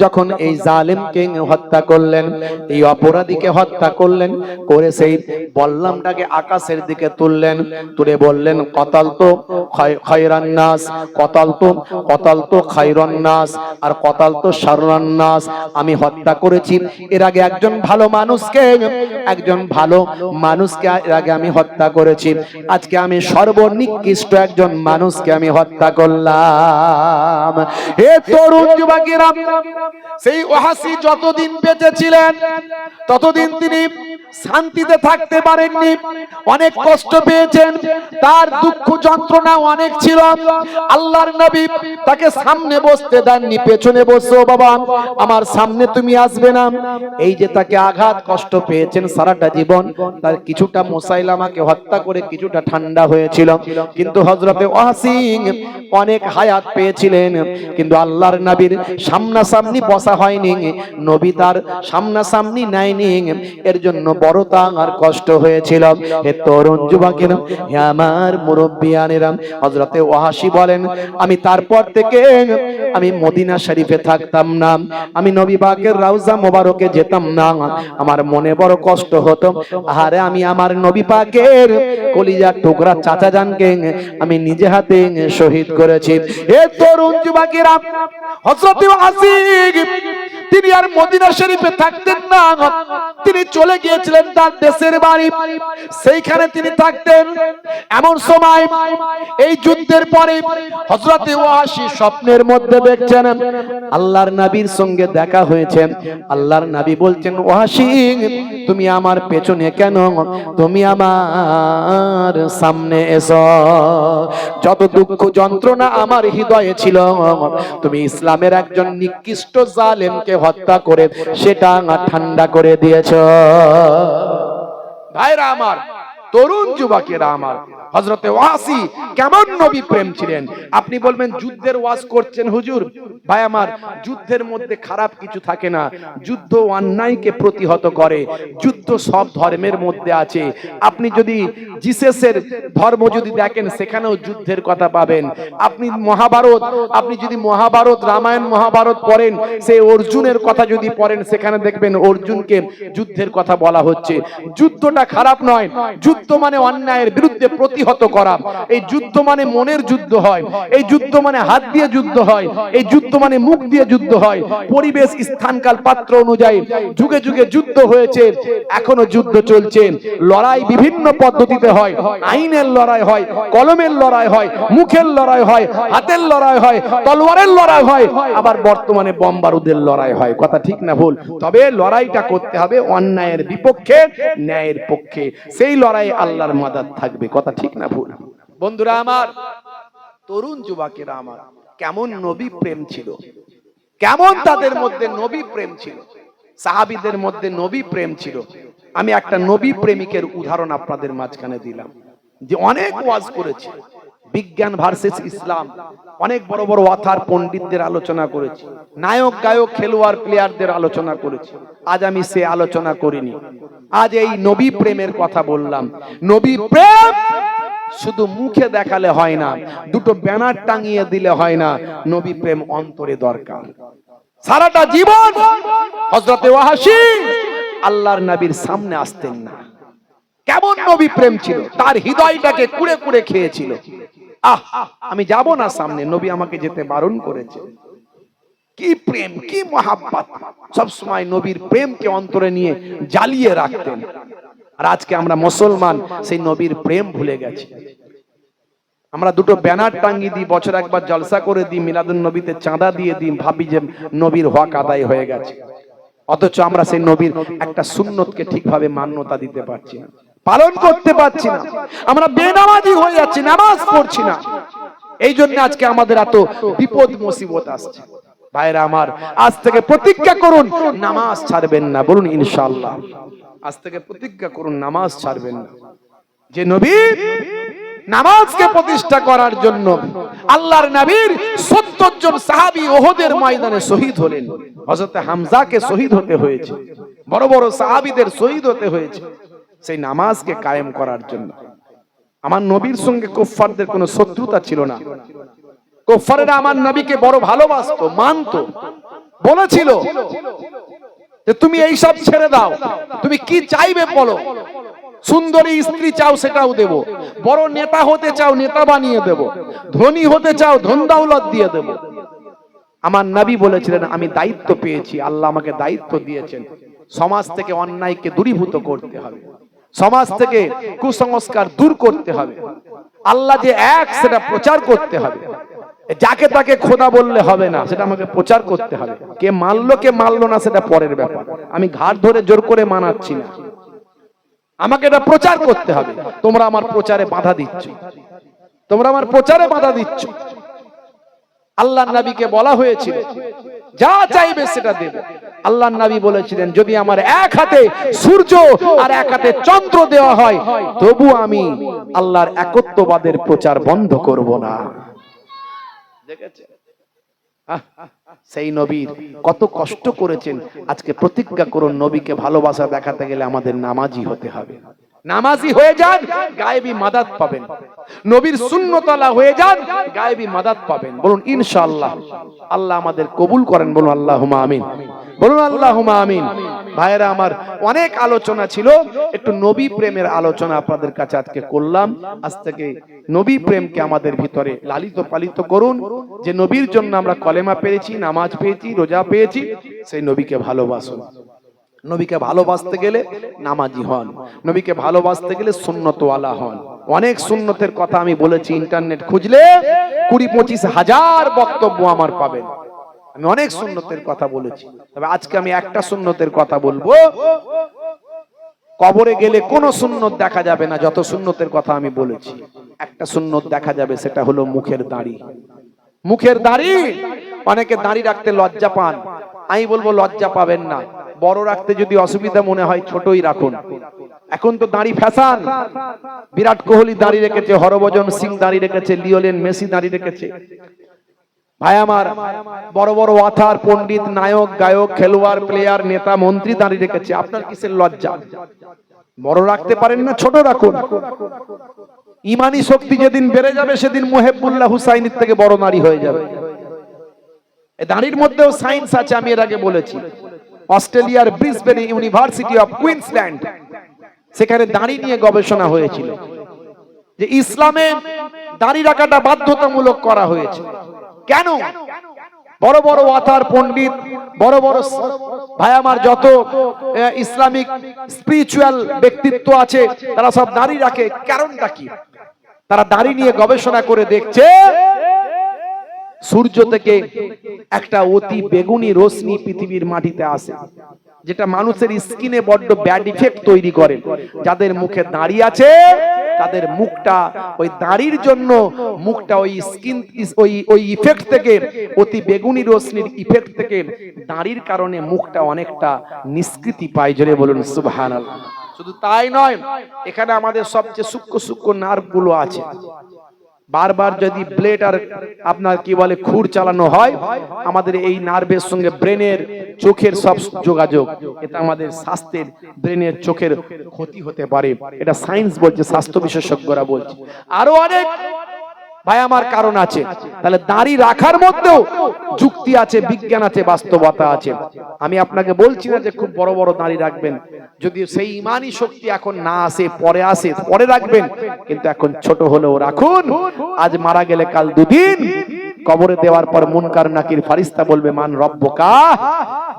যখন এই জালেমকে হত্যা করলেন, এই অপরাধীকে হত্যা করলেন, করে সেই বল্লামটাকে আকাশের দিকে তুললেন, তুলে বললেন কতালতু খায়রান নাস, কতালতু খায়রান নাস আর কতালতু শাররান নাস। আমি হত্যা করেছি এর আগে একজন ভালো মানুষকে, এর আগে আমি হত্যা করেছি, আজকে আমি সর্বনিকৃষ্ট একজন মানুষকে আমি হত্যা করলাম। হে তরুণ যুবকেরা, সেই ওয়াহশী যতদিন বেঁচে ছিলেন ততদিন তিনি শান্তিতে থাকতে পারেননি, অনেক কষ্ট পেয়েছেন, তার দুঃখ যন্ত্রণা অনেক ছিল। আল্লাহর নবী তাকে সামনে বসতে দেননি, পেছনে বসো বাবা, আমার সামনে তুমি আসবে না। এই যে তাকে আঘাত কষ্ট পেয়েছেন সারাটা জীবন, তার কিছুটা মুসাইলামাকে হত্যা করে কিছুটা ঠান্ডা হয়েছিল, কিন্তু হযরতে ওয়াহশী অনেক হায়াত পেয়েছিলেন, কিন্তু আল্লাহর নবীর সামনাসামনি বসা হয়নি, নবী তার সামনাসামনি নেয়নি, এর জন্য বড় তার কষ্ট হয়েছিল। হে তরুণ যুবকেরা, হে আমার মুরব্বিয়ানেরা, হযরতে ওয়াহশী বলেন আমি তারপর থেকে আমি মদিনা শরীফে থাকতাম না, আমি নবী পাকের রওজা মোবারকে যেতাম না, আমার মনে বড় কষ্ট হতো। আরে আমি আমার নবী পাকের কলিজার টুকরা চাচা জানকে আমি নিজে হাতে শহীদ করেছি। হে তরুণ যুবকেরা, হযরতে ওয়াহশী তিনি আর মদিনা শরীফে থাকতেন না, তিনি চলে গিয়েছিলেন তার দেশের বাড়ি, সেইখানে তিনি থাকতেন। এমন সময় এই যুদ্ধের পরে হযরতে ওয়াহশী স্বপ্নের মধ্যে দেখছেন আল্লাহর নবীর সঙ্গে দেখা হয়েছে। আল্লাহর নবী বলছেন, ওয়াহশী তুমি আমার পেছনে কেন, তুমি আমার সামনে এসো। যত দুঃখ যন্ত্রণা আমার হৃদয়ে ছিল, তুমি ইসলামের একজন নিকৃষ্ট জালেমকে হত্যা করে সেটা ঠান্ডা করে দিয়েছ। ভাইরা আমার, তরুণ যুবকেরা আমার, হযরতে ওয়াসি কেমন নবী প্রেম ছিলেন। আপনি বলবেন যুদ্ধের ওয়াজ করছেন হুজুর। ভাই আমার, যুদ্ধের মধ্যে খারাপ কিছু থাকে না। যুদ্ধ অন্যায়কে প্রতিহত করে। যুদ্ধ সব ধর্মের মধ্যে আছে। আপনি যদি জিসাসের ধর্ম যদি দেখেন, সেখানেও যুদ্ধের কথা পাবেন। আপনি মহাভারত, আপনি যদি মহাভারত, রামায়ণ মহাভারত পড়েন, সেই অর্জুনের কথা যদি পড়েন, সেখানে দেখবেন অর্জুনকে যুদ্ধের কথা বলা হচ্ছে। যুদ্ধটা খারাপ নয়। যুদ্ধ মানে অন্যায়ের বিরুদ্ধে প্রতিহত করা। এই যুদ্ধ মানে মনের যুদ্ধ হয়। এই যুদ্ধ মানে হাত দিয়ে যুদ্ধ হয়। এই যুদ্ধ মানে মুখ দিয়ে যুদ্ধ হয়। পরিবেশ, স্থানকাল, পাত্র অনুযায়ী যুগে যুগে যুদ্ধ হয়েছে, এখনো যুদ্ধ চলছে। লড়াই বিভিন্ন পদ্ধতিতে হয়। আইনের লড়াই হয়, কলমের লড়াই হয়, মুখের লড়াই হয়, হাতের লড়াই হয়, তলোয়ারের লড়াই হয়, আবার বর্তমানে বোম বারুদের লড়াই হয়। কথা ঠিক না ভুল? তবে লড়াইটা করতে হবে অন্যায়ের বিপক্ষে, ন্যায়ের পক্ষে। সেই লড়াই আল্লাহর মাদাদ থাকবে। কথা ঠিক না ভুল? বন্ধুরা আমার, তরুণ যুবকেরা আমার, কেমন নবী প্রেম ছিল, কেমন তাদের মধ্যে নবী প্রেম ছিল, সাহাবীদের মধ্যে নবী প্রেম ছিল। আমি একটা নবী প্রেমিকের উদাহরণ আপনাদের মাঝখানে দিলাম, যে অনেক ওয়াজ করেছে, বিজ্ঞান ভার্সেস ইসলাম, অনেক বড় বড় অথার পণ্ডিতদের আলোচনা করেছি, নায়ক গায়ক খেলোয়াড় প্লেয়ারদের আলোচনা করেছি। আজ আমি সে আলোচনা করিনি। আজ এই নবী প্রেমের কথা বললাম। নবী প্রেম শুধু মুখে দেখালে হয় না, দুটো ব্যানার টাঙিয়ে দিলে হয় না। নবী প্রেম অন্তরে দরকার। সারাটা জীবন হযরতে ওয়াসি আল্লাহর নবীর সামনে আসতেন না। কেমন নবী প্রেম ছিল, তার হৃদয়টাকে কুড়ে কুড়ে খেয়েছিল। আমি যাব না সামনে, নবী আমাকে যেতে বারণ করেছে। কি প্রেম, কি মহাব্বত! সব সময় নবীর প্রেমকে অন্তরে নিয়ে জ্বালিয়ে রাখতেন। আর আজকে আমরা মুসলমান সেই নবীর প্রেম ভুলে গেছি। আমরা দুটো ব্যানার টাঙ্গিয়ে দিই, বছর একবার জলসা করে দিই, মিলাদুন নবীতে চাঁদা দিয়ে দিই, ভাবি যে নবীর হক আদায় হয়ে গেছে। অথচ আমরা সেই নবীর একটা সুন্নতকে ঠিকভাবে মান্যতা দিতে পারছি না, পালন করতে পারছি না। আমরা বেনামাজি হয়ে যাচ্ছি, নামাজ পড়ছি না। এই জন্য আজকে আমাদের এত বিপদ মুসিবত আসছে। ভাইরা আমার, আজ থেকে প্রতিজ্ঞা করুন নামাজ ছাড়বেন না। বলুন ইনশাআল্লাহ। আজ থেকে প্রতিজ্ঞা করুন নামাজ ছাড়বেন না। যে নবী নামাজকে প্রতিষ্ঠা করার জন্য আল্লাহর নবীর ৭০ জন সাহাবী ওহদের ময়দানে শহীদ হলেন। হযরত হামজাকে শহীদ হতে হয়েছে, বড় বড় সাহাবীদের শহীদ হতে হয়েছে সেই নামাজকে কায়েম করার জন্য। আমার নবীর সঙ্গে কুফফারদের কোনো শত্রুতা ছিল না। কুফফারেরা আমার নবীকে বড় ভালোবাসতো, মানতো, বলেছিল যে তুমি এই সব ছেড়ে দাও, তুমি কি চাইবে বলো, সুন্দরী স্ত্রী চাও সেটাও দেব, বড় নেতা হতে চাও নেতা বানিয়ে দেব, ধনী হতে চাও ধন দৌলত দিয়ে দেব। আমার নবী বলেছিলেন আমি দায়িত্ব পেয়েছি, আল্লাহ আমাকে দায়িত্ব দিয়েছেন, সমাজ থেকে অন্যায়কে দূরীভূত করতে হবে, সমাজ থেকে কুসংস্কার দূর করতে হবে, আল্লাহ যে এক সেটা প্রচার করতে হবে। যাকে তাকে খোদা বললে হবে না, সেটা আমাকে প্রচার করতে হবে। কে মানলো কে মানলো না সেটা পরের ব্যাপার, আমি ঘাট ধরে জোর করে মানাচ্ছি না, আমাকে এটা প্রচার করতে হবে। তোমরা আমার প্রচারে বাধা দিচ্ছ, তোমরা আমার প্রচারে বাধা দিচ্ছ। আল্লাহর নবীকে বলা হয়েছিল যা চাইবে সেটা দেব। আল্লাহর নবী বলেছিলেন যদি আমার এক হাতে সূর্য আর এক হাতে চন্দ্র দেওয়া হয় তবু আমি আল্লাহর একত্ববাদের প্রচার বন্ধ করব না। দেখেছেন সেই নবীর কত কষ্ট করেছেন। আজকে প্রতিজ্ঞা করুন নবীকে ভালোবাসা দেখাতে গেলে আমাদের নামাজি হতে হবে। নামাজি হয়ে যান, গায়েবী মাদাত পাবেন। নবীর সুন্নতওয়ালা হয়ে যান, গায়েবী মাদাত পাবেন। বলুন ইনশাআল্লাহ। আল্লাহ আমাদের কবুল করেন। বলুন আল্লাহুম্মা আমিন। বলুন আল্লাহুম্মা আমিন। ভাইরা আমার, অনেক আলোচনা ছিল, একটু নবী প্রেমের আলোচনা আপনাদের কাছে আজকে করলাম। আজ থেকে নবী প্রেমকে আমাদের ভিতরে লালিত পালিত করুন। যে নবীর জন্য আমরা কলেমা পেয়েছি, নামাজ পেয়েছি, রোজা পেয়েছি, সেই নবীকে ভালোবাসুন। নবীকে ভালোবাসতে গেলে নামাজি হন, নবীকে ভালোবাসতে গেলে সুন্নতওয়ালা হন। অনেক সুন্নতের কথা আমি বলেছি, ইন্টারনেট খুঁজলে ২০-২৫ হাজার বক্তব্য আমার পাবেন। আমি অনেক সুন্নতের কথা বলেছি, তবে আজকে আমি একটা সুন্নতের কথা বলবো। কবরে গেলে কোন সুন্নত দেখা যাবে না যত সুন্নতের কথা আমি বলেছি। একটা সুন্নত দেখা যাবে, সেটা হলো মুখের দাড়ি। মুখের দাড়ি, অনেকে দাড়ি রাখতে লজ্জা পান, আমি বলবো লজ্জা পাবেন না। বড় রাখতে যদি অসুবিধা মনে হয় ছোটই রাখুন। এখন তো দাড়ি ফ্যাশন। বিরাট কোহলি দাড়ি রেখেছে, হরভজন সিং দাড়ি রেখেছে, লিওনেল মেসি দাড়ি রেখেছে। ভাই আমার, বড় বড় অথার, পণ্ডিত, নায়ক, গায়ক, খেলোয়াড়, প্লেয়ার, নেতা, মন্ত্রী দাড়ি রেখেছে। আপনার কিসের লজ্জা? বড় রাখতে পারেন না, ছোট রাখুন। ইমানি শক্তি যেদিন বেড়ে যাবে সেদিন মুহিবুল্লাহ হুসাইনের থেকে বড় নারী হয়ে যাবে। দাড়ির মধ্যেও সায়েন্স আছে, আমি এর আগে বলেছি। অস্ট্রেলিয়ার ব্রিসবেন ইউনিভার্সিটি অফ কুইন্সল্যান্ড, সেখানে দাড়ি নিয়ে গবেষণা হয়েছিল যে ইসলামে দাড়ি রাখাটা বাধ্যতামূলক করা হয়েছে। কেন? বড় বড় অথার, পণ্ডিত, বড় বড় ভাই আমার যত ইসলামিক স্পিরিচুয়াল ব্যক্তিত্ব আছে তারা সব দাড়ি রাখে। কারণটা কি? তারা দাড়ি নিয়ে গবেষণা করে দেখছে সূর্য থেকে একটা অতি বেগুনি রশ্মি পৃথিবীর মাটিতে আসে, যেটা মানুষের স্কিনে বড্ড ব্যাড ইফেক্ট তৈরি করে। যাদের মুখে দাড়ি আছে তাদের মুখটা ওই দাড়ির জন্য মুখটা ওই স্কিন ওই ইফেক্ট থেকে, অতি বেগুনি রশ্মির ইফেক্ট থেকে দাড়ির কারণে মুখটা অনেকটা নিষ্কৃতি পায়। জোরে বলুন সুবহানাল্লাহ। শুধু তাই নয়, এখানে আমাদের সবচেয়ে সূক্ষ্ম সূক্ষ্ম নার্ভ গুলো আছে। বারবার যদি ব্লেড আর আপনার কি বলে খুর চালানো হয়, আমাদের এই নার্ভের সঙ্গে ব্রেনের, চোখের সব যোগাযোগ, এটা আমাদের স্বাস্থ্যের, ব্রেনের, চোখের ক্ষতি হতে পারে। এটা সায়েন্স বলছে, স্বাস্থ্য বিশেষজ্ঞরা বলছে। আরো অনেক ভাই আমার কারণ আছে। তাহলে দাড়ি রাখার মধ্যেও যুক্তি আছে, বিজ্ঞান আছে, বাস্তবতা আছে। আমি আপনাকে বলছি না যে খুব বড় বড় দাড়ি রাখবেন, যদি সেই ইমানি শক্তি এখন না আসে, পরে আসে, পরে রাখবেন, কিন্তু এখন ছোট হলেও রাখুন। আজ মারা গেলে কাল দুদিন কবরে দেওয়ার পর মুনকার নাকির ফারিস্তা বলবে মান রব্বুকা,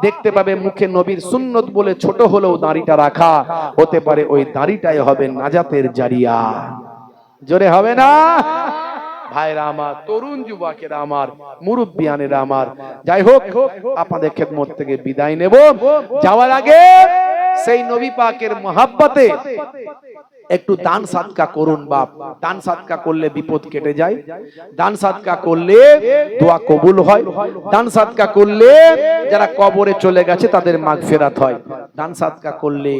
দেখতে পাবে মুখে নবীর সুন্নত বলে ছোট হলেও দাড়িটা রাখা, হতে পারে ওই দাড়িটাই হবে নাজাতের জারিয়া। জোরে হবে না? ভাইরা আমার, তরুণ যুবকেরা আমার, মুরব্বিয়ানেরা আমার, যাই হোক আপনাদের খেদমত থেকে বিদায় নেব। যাওয়ার আগে সেই নবী পাকের মহাব্বতে একটু দান সাদকা করুন বাপ। দান সাদকা করলে বিপদ কেটে যায়, দান সাদকা করলে দোয়া কবুল হয়, দান সাদকা করলে যারা কবরে চলে গেছে তাদের মাগফিরাত হয়, দান সাদকা করলে